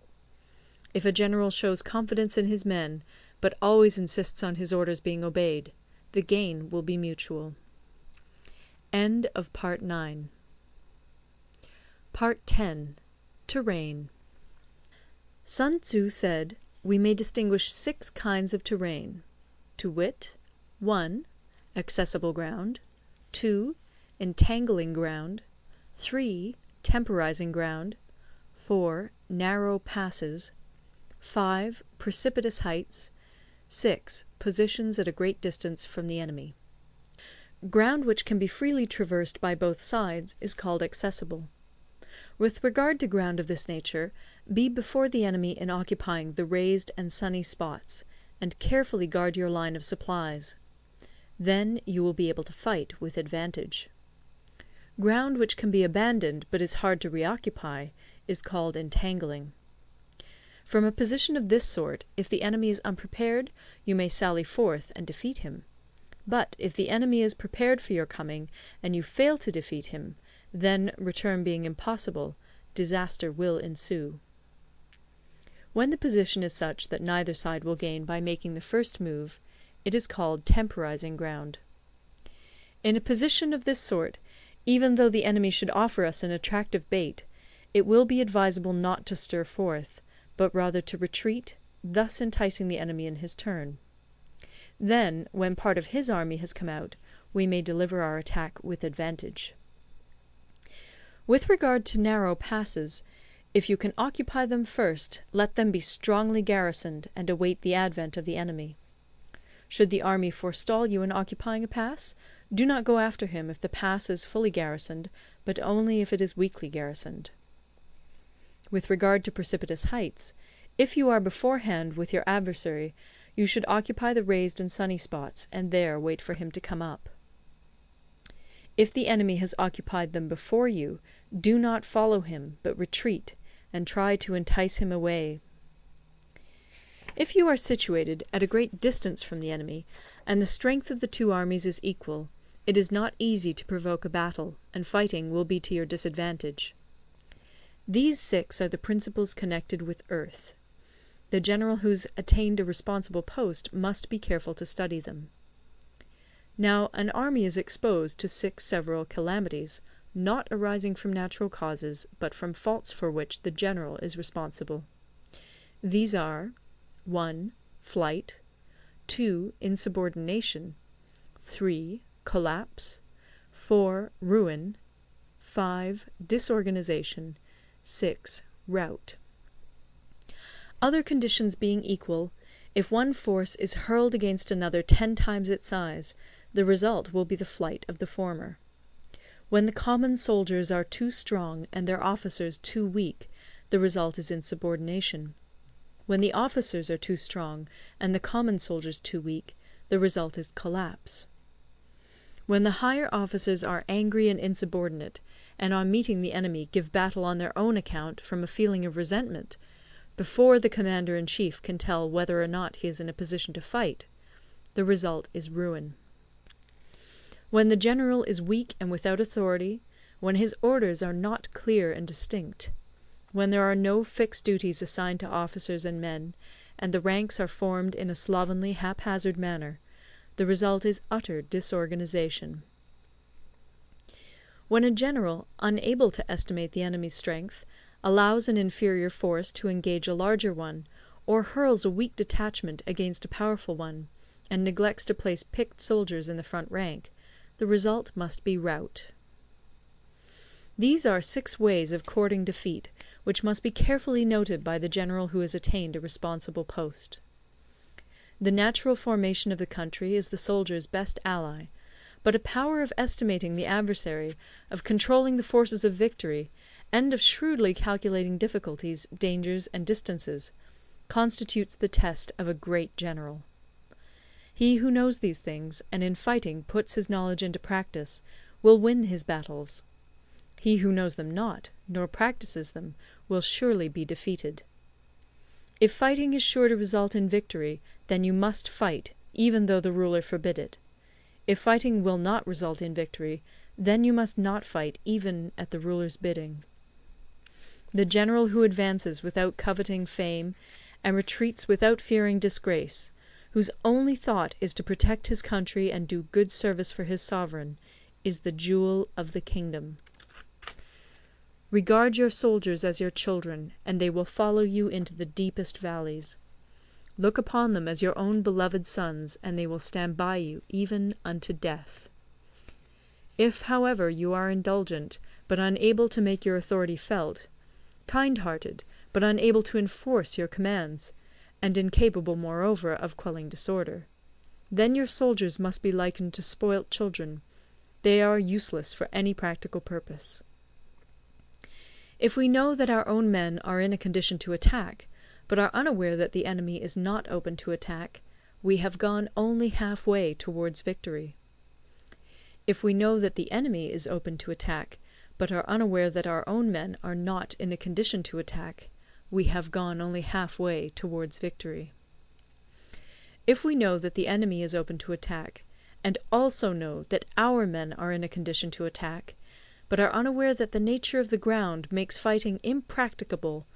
B: If a general shows confidence in his men, but always insists on his orders being obeyed, the gain will be mutual. End of Part 9. Part 10. Terrain. Sun Tzu said, we may distinguish 6 kinds of terrain, to wit, 1. Accessible ground, 2. Entangling ground, 3. Temporizing ground, 4. Narrow passes, 5. Precipitous heights, 6. Positions at a great distance from the enemy. Ground which can be freely traversed by both sides is called accessible. With regard to ground of this nature, be before the enemy in occupying the raised and sunny spots, and carefully guard your line of supplies. Then you will be able to fight with advantage. Ground which can be abandoned but is hard to reoccupy is called entangling. From a position of this sort, if the enemy is unprepared, you may sally forth and defeat him. But if the enemy is prepared for your coming, and you fail to defeat him, then, return being impossible, disaster will ensue. When the position is such that neither side will gain by making the first move, it is called temporizing ground. In a position of this sort, even though the enemy should offer us an attractive bait, it will be advisable not to stir forth, but rather to retreat, thus enticing the enemy in his turn. Then, when part of his army has come out, we may deliver our attack with advantage. With regard to narrow passes, if you can occupy them first, let them be strongly garrisoned and await the advent of the enemy. Should the army forestall you in occupying a pass, do not go after him if the pass is fully garrisoned, but only if it is weakly garrisoned. With regard to precipitous heights, if you are beforehand with your adversary, you should occupy the raised and sunny spots, and there wait for him to come up. If the enemy has occupied them before you, do not follow him, but retreat, and try to entice him away. If you are situated at a great distance from the enemy, and the strength of the two armies is equal, it is not easy to provoke a battle, and fighting will be to your disadvantage. These 6 are the principles connected with earth. The general who's attained a responsible post must be careful to study them. Now, an army is exposed to 6 several calamities, not arising from natural causes, but from faults for which the general is responsible. These are 1. Flight, 2. Insubordination, 3. Collapse, 4. Ruin, 5. Disorganization, 6. Rout. Other conditions being equal, if one force is hurled against another 10 times its size, the result will be the flight of the former. When the common soldiers are too strong and their officers too weak, the result is insubordination. When the officers are too strong and the common soldiers too weak, the result is collapse. When the higher officers are angry and insubordinate, and on meeting the enemy give battle on their own account from a feeling of resentment, before the commander-in-chief can tell whether or not he is in a position to fight, the result is ruin. When the general is weak and without authority, when his orders are not clear and distinct, when there are no fixed duties assigned to officers and men, and the ranks are formed in a slovenly, haphazard manner, the result is utter disorganization. When a general, unable to estimate the enemy's strength, allows an inferior force to engage a larger one, or hurls a weak detachment against a powerful one, and neglects to place picked soldiers in the front rank, the result must be rout. These are 6 ways of courting defeat, which must be carefully noted by the general who has attained a responsible post. The natural formation of the country is the soldier's best ally, but a power of estimating the adversary, of controlling the forces of victory, and of shrewdly calculating difficulties, dangers, and distances, constitutes the test of a great general. He who knows these things, and in fighting puts his knowledge into practice, will win his battles. He who knows them not, nor practices them, will surely be defeated. If fighting is sure to result in victory, then you must fight, even though the ruler forbid it. If fighting will not result in victory, then you must not fight even at the ruler's bidding. The general who advances without coveting fame, and retreats without fearing disgrace, whose only thought is to protect his country and do good service for his sovereign, is the jewel of the kingdom. Regard your soldiers as your children, and they will follow you into the deepest valleys. Look upon them as your own beloved sons, and they will stand by you even unto death. If, however, you are indulgent, but unable to make your authority felt, kind-hearted, but unable to enforce your commands, and incapable, moreover, of quelling disorder, then your soldiers must be likened to spoilt children. They are useless for any practical purpose. If we know that our own men are in a condition to attack, but are unaware that the enemy is not open to attack, we have gone only half-way towards victory. If we know that the enemy is open to attack, but are unaware that our own men are not in a condition to attack, we have gone only half-way towards victory. If we know that the enemy is open to attack, and also know that our men are in a condition to attack, but are unaware that the nature of the ground makes fighting impracticable,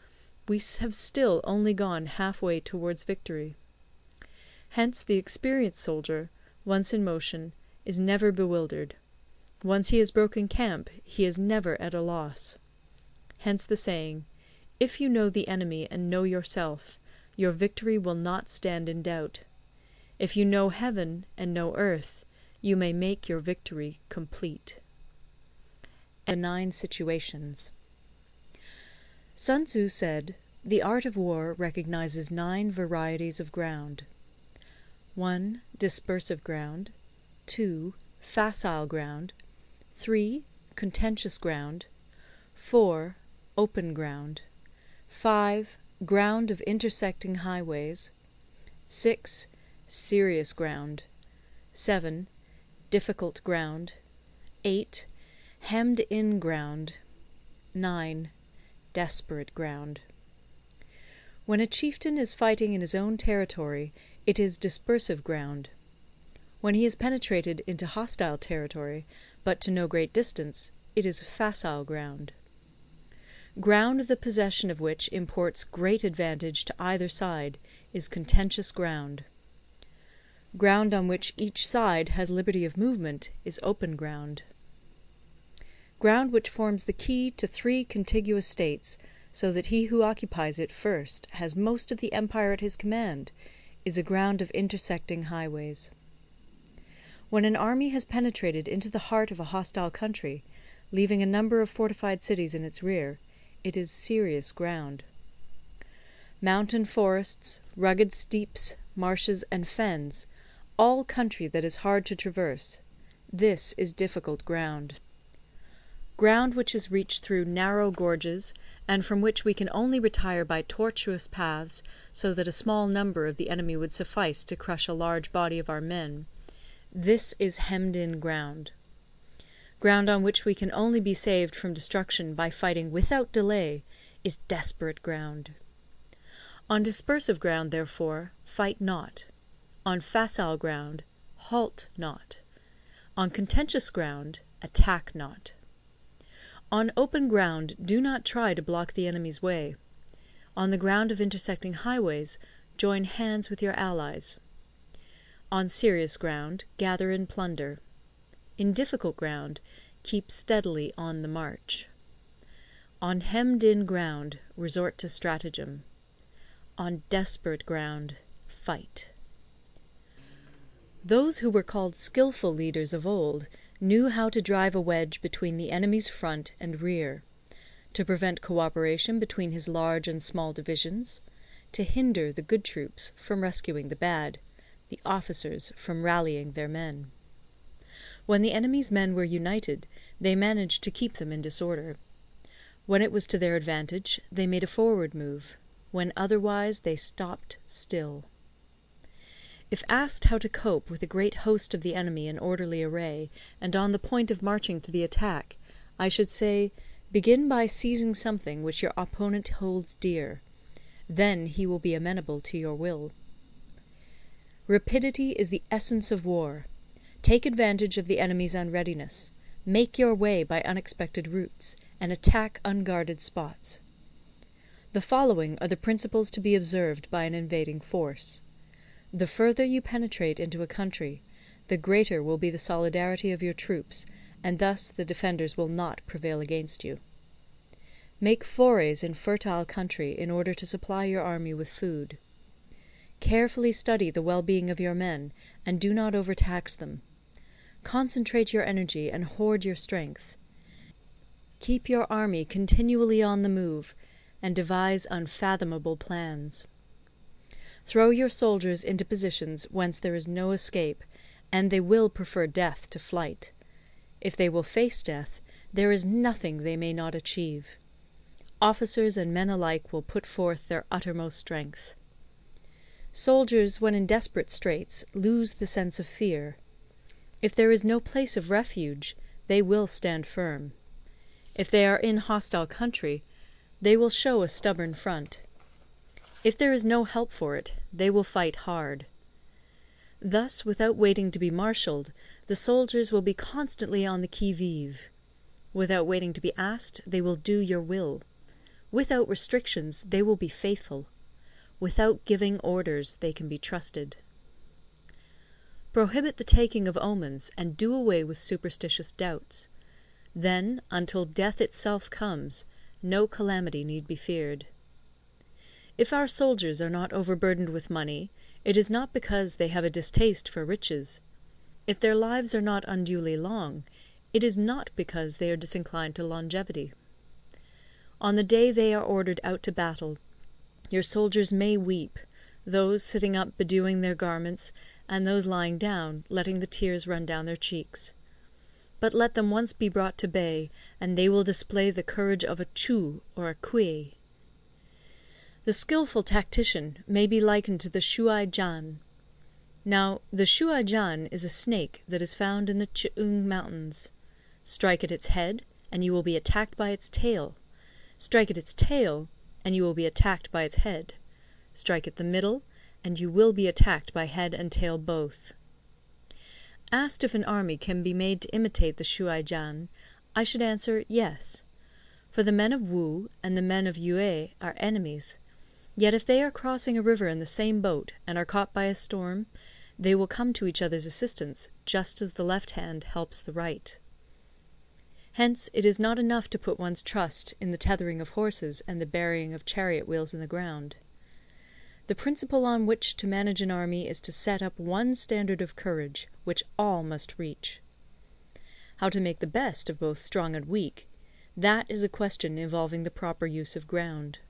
B: we have still only gone half-way towards victory. Hence the experienced soldier, once in motion, is never bewildered. Once he has broken camp, he is never at a loss. Hence the saying, "If you know the enemy and know yourself, your victory will not stand in doubt. If you know heaven and know earth, you may make your victory complete." The 9 situations. Sun Tzu said, "The art of war recognizes 9 varieties of ground. 1. Dispersive ground. 2. Facile ground. 3. Contentious ground. 4. Open ground. 5. Ground of intersecting highways. 6. Serious ground. 7. Difficult ground. 8. Hemmed-in ground. 9. Desperate ground. When a chieftain is fighting in his own territory, it is dispersive ground. When he has penetrated into hostile territory, but to no great distance, it is facile ground. Ground the possession of which imports great advantage to either side is contentious ground. Ground on which each side has liberty of movement is open ground. Ground which forms the key to 3 contiguous states, so that he who occupies it first has most of the empire at his command, is a ground of intersecting highways. When an army has penetrated into the heart of a hostile country, leaving a number of fortified cities in its rear, it is serious ground. Mountain forests, rugged steeps, marshes, and fens, all country that is hard to traverse, this is difficult ground. Ground which is reached through narrow gorges, and from which we can only retire by tortuous paths, so that a small number of the enemy would suffice to crush a large body of our men, this is hemmed-in ground. Ground on which we can only be saved from destruction by fighting without delay is desperate ground. On dispersive ground, therefore, fight not. On facile ground, halt not. On contentious ground, attack not. On open ground, do not try to block the enemy's way. On the ground of intersecting highways, join hands with your allies. On serious ground, gather in plunder. In difficult ground, keep steadily on the march. On hemmed-in ground, resort to stratagem. On desperate ground, fight. Those who were called skilful leaders of old knew how to drive a wedge between the enemy's front and rear, to prevent cooperation between his large and small divisions, to hinder the good troops from rescuing the bad, the officers from rallying their men. When the enemy's men were united, they managed to keep them in disorder. When it was to their advantage, they made a forward move. When otherwise, they stopped still. If asked how to cope with a great host of the enemy in orderly array, and on the point of marching to the attack, I should say, begin by seizing something which your opponent holds dear. Then he will be amenable to your will. Rapidity is the essence of war. Take advantage of the enemy's unreadiness. Make your way by unexpected routes, and attack unguarded spots. The following are the principles to be observed by an invading force. The further you penetrate into a country, the greater will be the solidarity of your troops, and thus the defenders will not prevail against you. Make forays in fertile country in order to supply your army with food. Carefully study the well-being of your men, and do not overtax them. Concentrate your energy and hoard your strength. Keep your army continually on the move, and devise unfathomable plans. Throw your soldiers into positions whence there is no escape, and they will prefer death to flight. If they will face death, there is nothing they may not achieve. Officers and men alike will put forth their uttermost strength. Soldiers, when in desperate straits, lose the sense of fear. If there is no place of refuge, they will stand firm. If they are in hostile country, they will show a stubborn front. If there is no help for it, they will fight hard. Thus, without waiting to be marshalled, the soldiers will be constantly on the qui-vive. Without waiting to be asked, they will do your will. Without restrictions, they will be faithful. Without giving orders, they can be trusted. Prohibit the taking of omens, and do away with superstitious doubts. Then, until death itself comes, no calamity need be feared. If our soldiers are not overburdened with money, it is not because they have a distaste for riches. If their lives are not unduly long, it is not because they are disinclined to longevity. On the day they are ordered out to battle, your soldiers may weep, those sitting up bedewing their garments, and those lying down, letting the tears run down their cheeks. But let them once be brought to bay, and they will display the courage of a Chu or a Kui. The skilful tactician may be likened to the Shuai-jan. Now, the Shuai-jan is a snake that is found in the Ch'ung Mountains. Strike at its head, and you will be attacked by its tail. Strike at its tail, and you will be attacked by its head. Strike at the middle, and you will be attacked by head and tail both. Asked if an army can be made to imitate the Shuai-jan, I should answer yes. For the men of Wu and the men of Yue are enemies. Yet if they are crossing a river in the same boat, and are caught by a storm, they will come to each other's assistance, just as the left hand helps the right. Hence it is not enough to put one's trust in the tethering of horses and the burying of chariot wheels in the ground. The principle on which to manage an army is to set up one standard of courage, which all must reach. How to make the best of both strong and weak, that is a question involving the proper use of ground.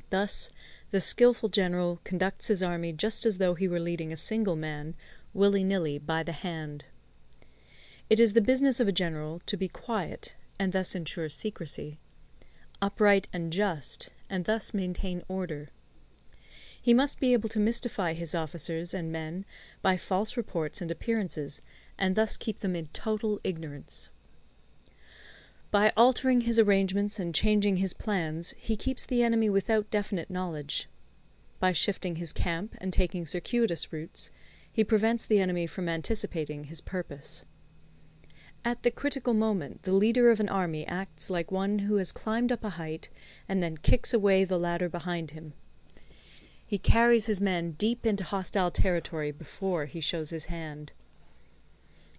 B: Thus, the skilful general conducts his army just as though he were leading a single man, willy-nilly, by the hand. It is the business of a general to be quiet, and thus ensure secrecy; upright and just, and thus maintain order. He must be able to mystify his officers and men by false reports and appearances, and thus keep them in total ignorance. By altering his arrangements and changing his plans, he keeps the enemy without definite knowledge. By shifting his camp and taking circuitous routes, he prevents the enemy from anticipating his purpose. At the critical moment, the leader of an army acts like one who has climbed up a height, and then kicks away the ladder behind him. He carries his men deep into hostile territory before he shows his hand.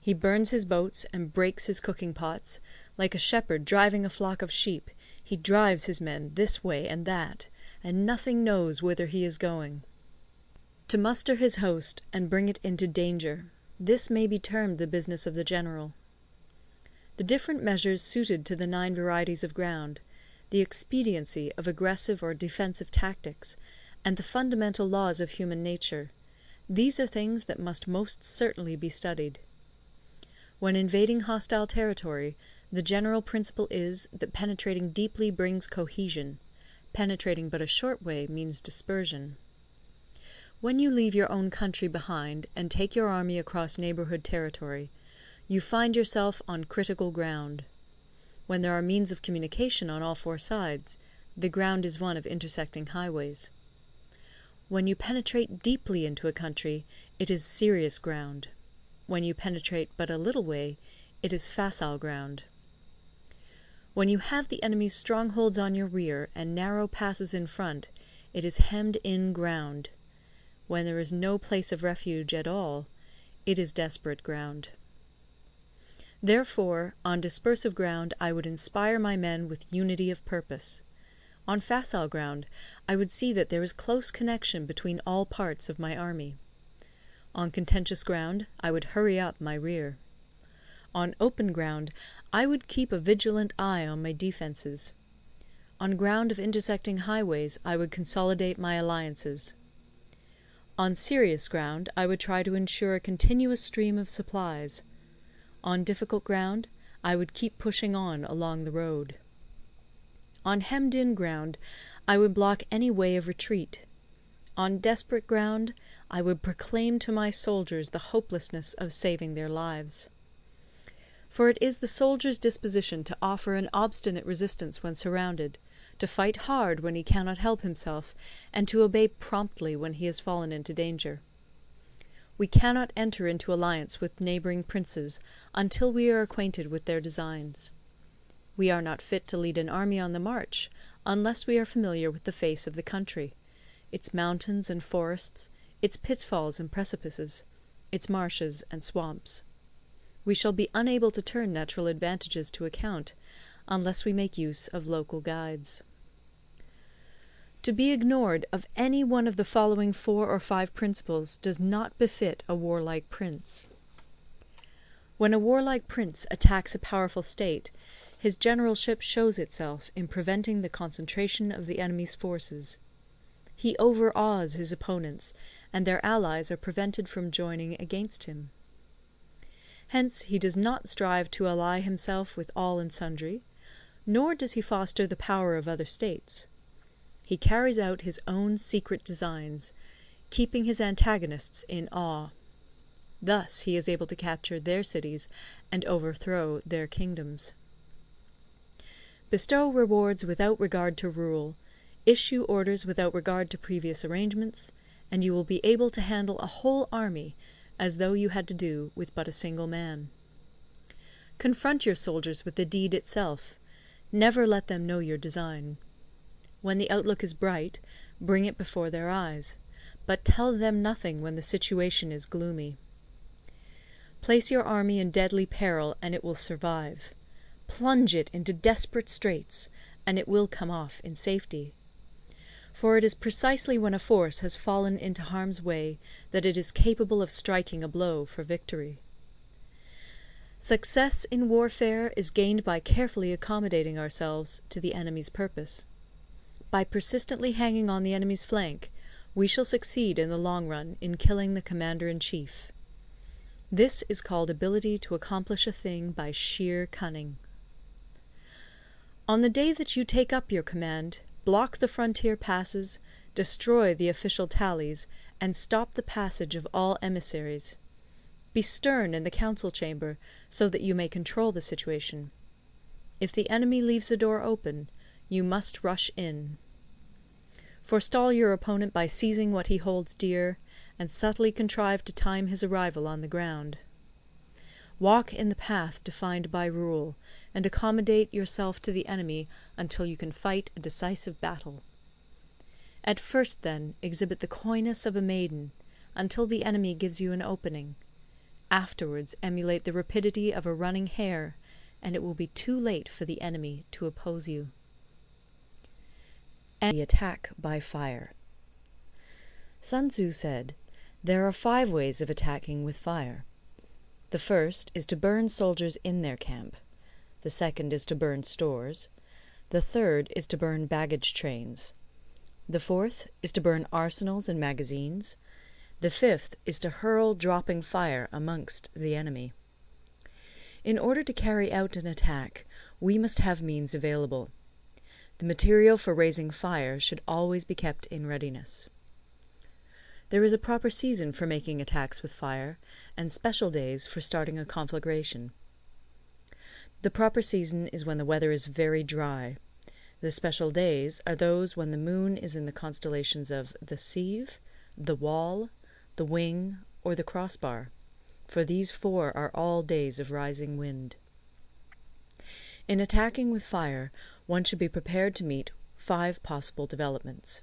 B: He burns his boats and breaks his cooking pots. Like a shepherd driving a flock of sheep, he drives his men this way and that, and nothing knows whither he is going. To muster his host and bring it into danger, this may be termed the business of the general. The different measures suited to the 9 varieties of ground, the expediency of aggressive or defensive tactics, and the fundamental laws of human nature, these are things that must most certainly be studied. When invading hostile territory, the general principle is that penetrating deeply brings cohesion. Penetrating but a short way means dispersion. When you leave your own country behind and take your army across neighbourhood territory, you find yourself on critical ground. When there are means of communication on all 4 sides, the ground is one of intersecting highways. When you penetrate deeply into a country, it is serious ground. When you penetrate but a little way, it is facile ground. When you have the enemy's strongholds on your rear and narrow passes in front, it is hemmed-in ground. When there is no place of refuge at all, it is desperate ground. Therefore, on dispersive ground I would inspire my men with unity of purpose. On facile ground I would see that there is close connection between all parts of my army. On contentious ground I would hurry up my rear. On open ground I would keep a vigilant eye on my defences. On ground of intersecting highways I would consolidate my alliances. On serious ground I would try to ensure a continuous stream of supplies. On difficult ground I would keep pushing on along the road. On hemmed-in ground I would block any way of retreat. On desperate ground I would proclaim to my soldiers the hopelessness of saving their lives. For it is the soldier's disposition to offer an obstinate resistance when surrounded, to fight hard when he cannot help himself, and to obey promptly when he has fallen into danger. We cannot enter into alliance with neighbouring princes until we are acquainted with their designs. We are not fit to lead an army on the march unless we are familiar with the face of the country, its mountains and forests, its pitfalls and precipices, its marshes and swamps. We shall be unable to turn natural advantages to account unless we make use of local guides. To be ignored of any one of the following 4 or 5 principles does not befit a warlike prince. When a warlike prince attacks a powerful state, his generalship shows itself in preventing the concentration of the enemy's forces. He overawes his opponents, and their allies are prevented from joining against him. Hence he does not strive to ally himself with all and sundry, nor does he foster the power of other states. He carries out his own secret designs, keeping his antagonists in awe. Thus he is able to capture their cities and overthrow their kingdoms. Bestow rewards without regard to rule, issue orders without regard to previous arrangements, and you will be able to handle a whole army as though you had to do with but a single man. Confront your soldiers with the deed itself. Never let them know your design. When the outlook is bright, bring it before their eyes, but tell them nothing when the situation is gloomy. Place your army in deadly peril, and it will survive. Plunge it into desperate straits, and it will come off in safety. For it is precisely when a force has fallen into harm's way that it is capable of striking a blow for victory. Success in warfare is gained by carefully accommodating ourselves to the enemy's purpose. By persistently hanging on the enemy's flank, we shall succeed in the long run in killing the commander-in-chief. This is called ability to accomplish a thing by sheer cunning. On the day that you take up your command, block the frontier passes, destroy the official tallies, and stop the passage of all emissaries. Be stern in the council chamber, so that you may control the situation. If the enemy leaves the door open, you must rush in. Forestall your opponent by seizing what he holds dear, and subtly contrive to time his arrival on the ground. Walk in the path defined by rule, and accommodate yourself to the enemy until you can fight a decisive battle. At first, then, exhibit the coyness of a maiden, until the enemy gives you an opening. Afterwards emulate the rapidity of a running hare, and it will be too late for the enemy to oppose you. The attack by fire. Sun Tzu said, "There are 5 ways of attacking with fire. The first is to burn soldiers in their camp. The second is to burn stores. The third is to burn baggage trains. The fourth is to burn arsenals and magazines. The fifth is to hurl dropping fire amongst the enemy." In order to carry out an attack, we must have means available. The material for raising fire should always be kept in readiness. There is a proper season for making attacks with fire, and special days for starting a conflagration. The proper season is when the weather is very dry. The special days are those when the moon is in the constellations of the Sieve, the Wall, the Wing, or the Crossbar, for these 4 are all days of rising wind. In attacking with fire, one should be prepared to meet 5 possible developments.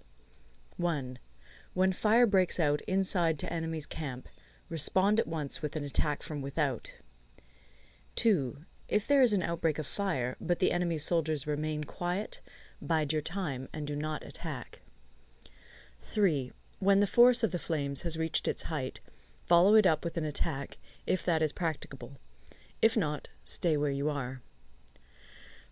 B: 1. When fire breaks out inside to enemy's camp, respond at once with an attack from without. 2. If there is an outbreak of fire, but the enemy's soldiers remain quiet, bide your time and do not attack. 3. When the force of the flames has reached its height, follow it up with an attack, if that is practicable. If not, stay where you are.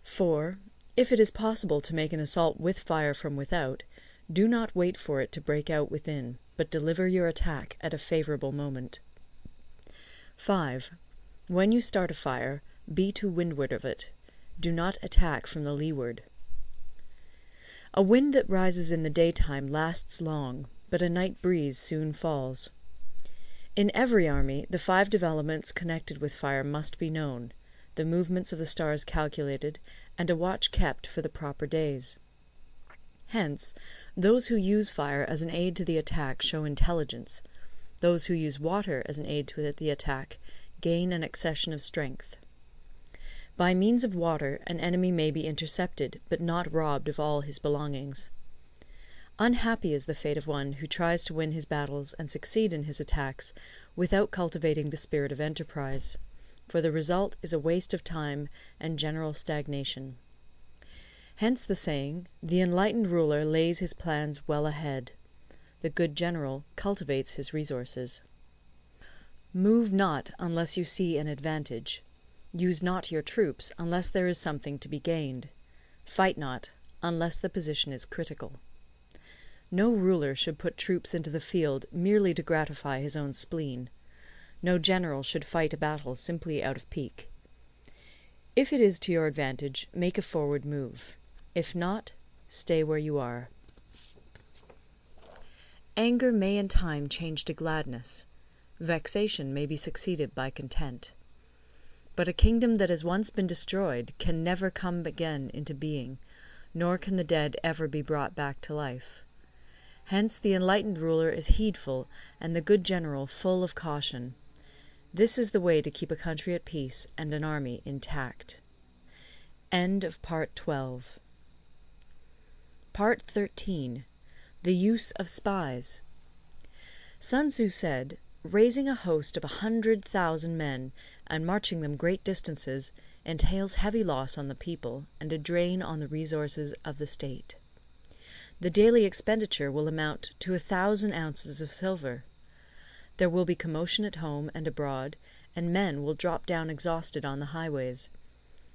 B: 4. If it is possible to make an assault with fire from without, do not wait for it to break out within, but deliver your attack at a favourable moment. 5. When you start a fire, be to windward of it. Do not attack from the leeward. A wind that rises in the daytime lasts long, but a night breeze soon falls. In every army, the 5 developments connected with fire must be known, the movements of the stars calculated, and a watch kept for the proper days. Hence, those who use fire as an aid to the attack show intelligence. Those who use water as an aid to the attack gain an accession of strength. By means of water, an enemy may be intercepted, but not robbed of all his belongings. Unhappy is the fate of one who tries to win his battles and succeed in his attacks without cultivating the spirit of enterprise, for the result is a waste of time and general stagnation. Hence the saying, "The enlightened ruler lays his plans well ahead. The good general cultivates his resources." Move not unless you see an advantage. Use not your troops unless there is something to be gained. Fight not unless the position is critical. No ruler should put troops into the field merely to gratify his own spleen. No general should fight a battle simply out of pique. If it is to your advantage, make a forward move. If not, stay where you are. Anger may in time change to gladness. Vexation may be succeeded by content. But a kingdom that has once been destroyed can never come again into being, nor can the dead ever be brought back to life. Hence the enlightened ruler is heedful, and the good general full of caution. This is the way to keep a country at peace and an army intact. End of Part 12. Part 13. The Use of Spies. Sun Tzu said, "Raising a host of 100,000 men and marching them great distances entails heavy loss on the people and a drain on the resources of the state. The daily expenditure will amount to 1,000 ounces of silver. There will be commotion at home and abroad, and men will drop down exhausted on the highways.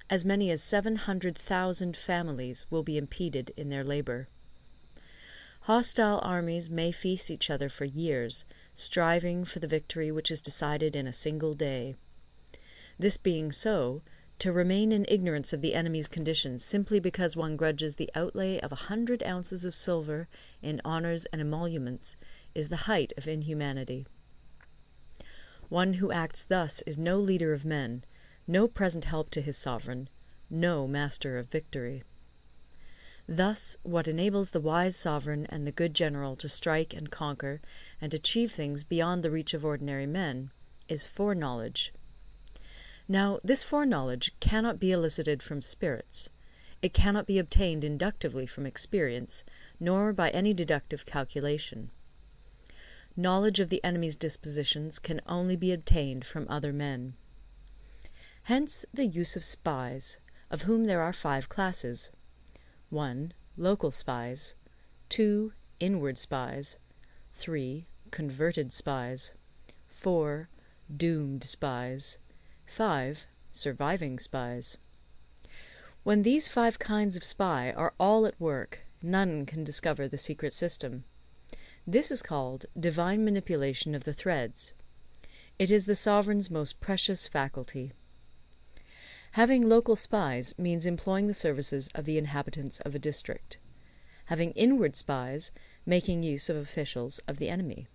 B: As many as 700,000 families will be impeded in their labour. Hostile armies may feast each other for years, striving for the victory which is decided in a single day. This being so, to remain in ignorance of the enemy's condition simply because one grudges the outlay of 100 ounces of silver in honours and emoluments is the height of inhumanity. One who acts thus is no leader of men, no present help to his sovereign, no master of victory. Thus, what enables the wise sovereign and the good general to strike and conquer and achieve things beyond the reach of ordinary men is foreknowledge. Now, this foreknowledge cannot be elicited from spirits. It cannot be obtained inductively from experience, nor by any deductive calculation. Knowledge of the enemy's dispositions can only be obtained from other men. Hence the use of spies, of whom there are 5 classes: 1. Local spies. 2. Inward spies. 3. Converted spies. 4. Doomed spies. 5. Surviving spies. When these 5 kinds of spy are all at work, none can discover the secret system. This is called divine manipulation of the threads. It is the sovereign's most precious faculty. Having local spies means employing the services of the inhabitants of a district. Having inward spies, making use of officials of the enemy.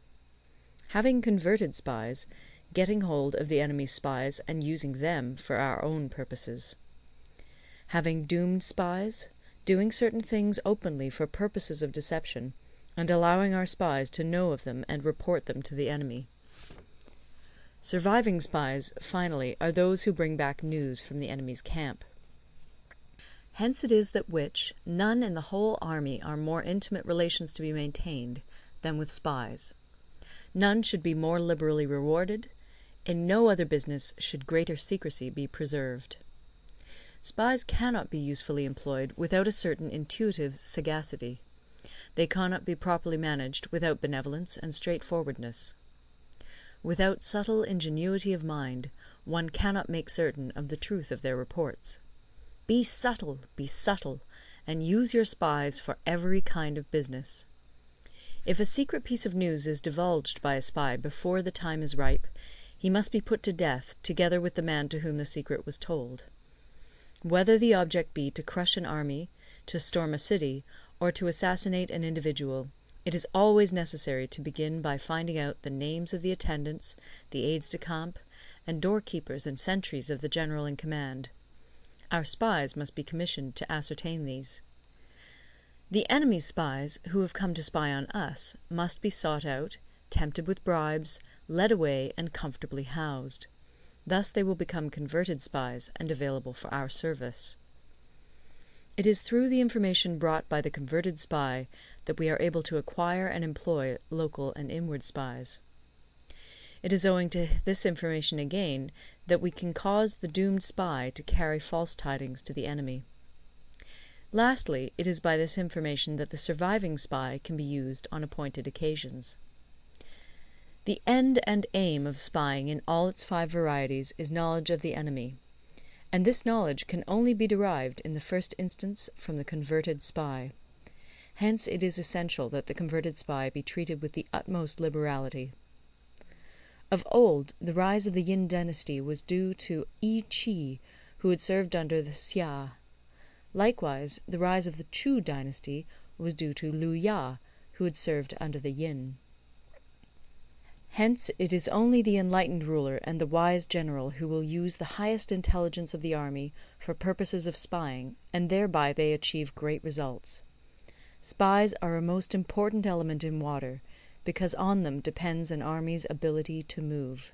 B: Having converted spies, getting hold of the enemy's spies and using them for our own purposes. Having doomed spies, doing certain things openly for purposes of deception, and allowing our spies to know of them and report them to the enemy. Surviving spies, finally, are those who bring back news from the enemy's camp. Hence it is that none in the whole army are more intimate relations to be maintained than with spies. None should be more liberally rewarded. In no other business should greater secrecy be preserved. Spies cannot be usefully employed without a certain intuitive sagacity. They cannot be properly managed without benevolence and straightforwardness. Without subtle ingenuity of mind, one cannot make certain of the truth of their reports. Be subtle, and use your spies for every kind of business. If a secret piece of news is divulged by a spy before the time is ripe, he must be put to death together with the man to whom the secret was told. Whether the object be to crush an army, to storm a city, or to assassinate an individual, it is always necessary to begin by finding out the names of the attendants, the aides de camp, and doorkeepers and sentries of the general in command. Our spies must be commissioned to ascertain these. The enemy's spies, who have come to spy on us, must be sought out, tempted with bribes, led away, and comfortably housed. Thus they will become converted spies and available for our service. It is through the information brought by the converted spy that we are able to acquire and employ local and inward spies. It is owing to this information again that we can cause the doomed spy to carry false tidings to the enemy. Lastly, it is by this information that the surviving spy can be used on appointed occasions. The end and aim of spying in all its 5 varieties is knowledge of the enemy, and this knowledge can only be derived in the first instance from the converted spy. Hence it is essential that the converted spy be treated with the utmost liberality. Of old, the rise of the Yin dynasty was due to Yi Qi, who had served under the Xia. Likewise, the rise of the Chu dynasty was due to Liu Ya, who had served under the Yin. Hence it is only the enlightened ruler and the wise general who will use the highest intelligence of the army for purposes of spying, and thereby they achieve great results. Spies are a most important element in water, because on them depends an army's ability to move.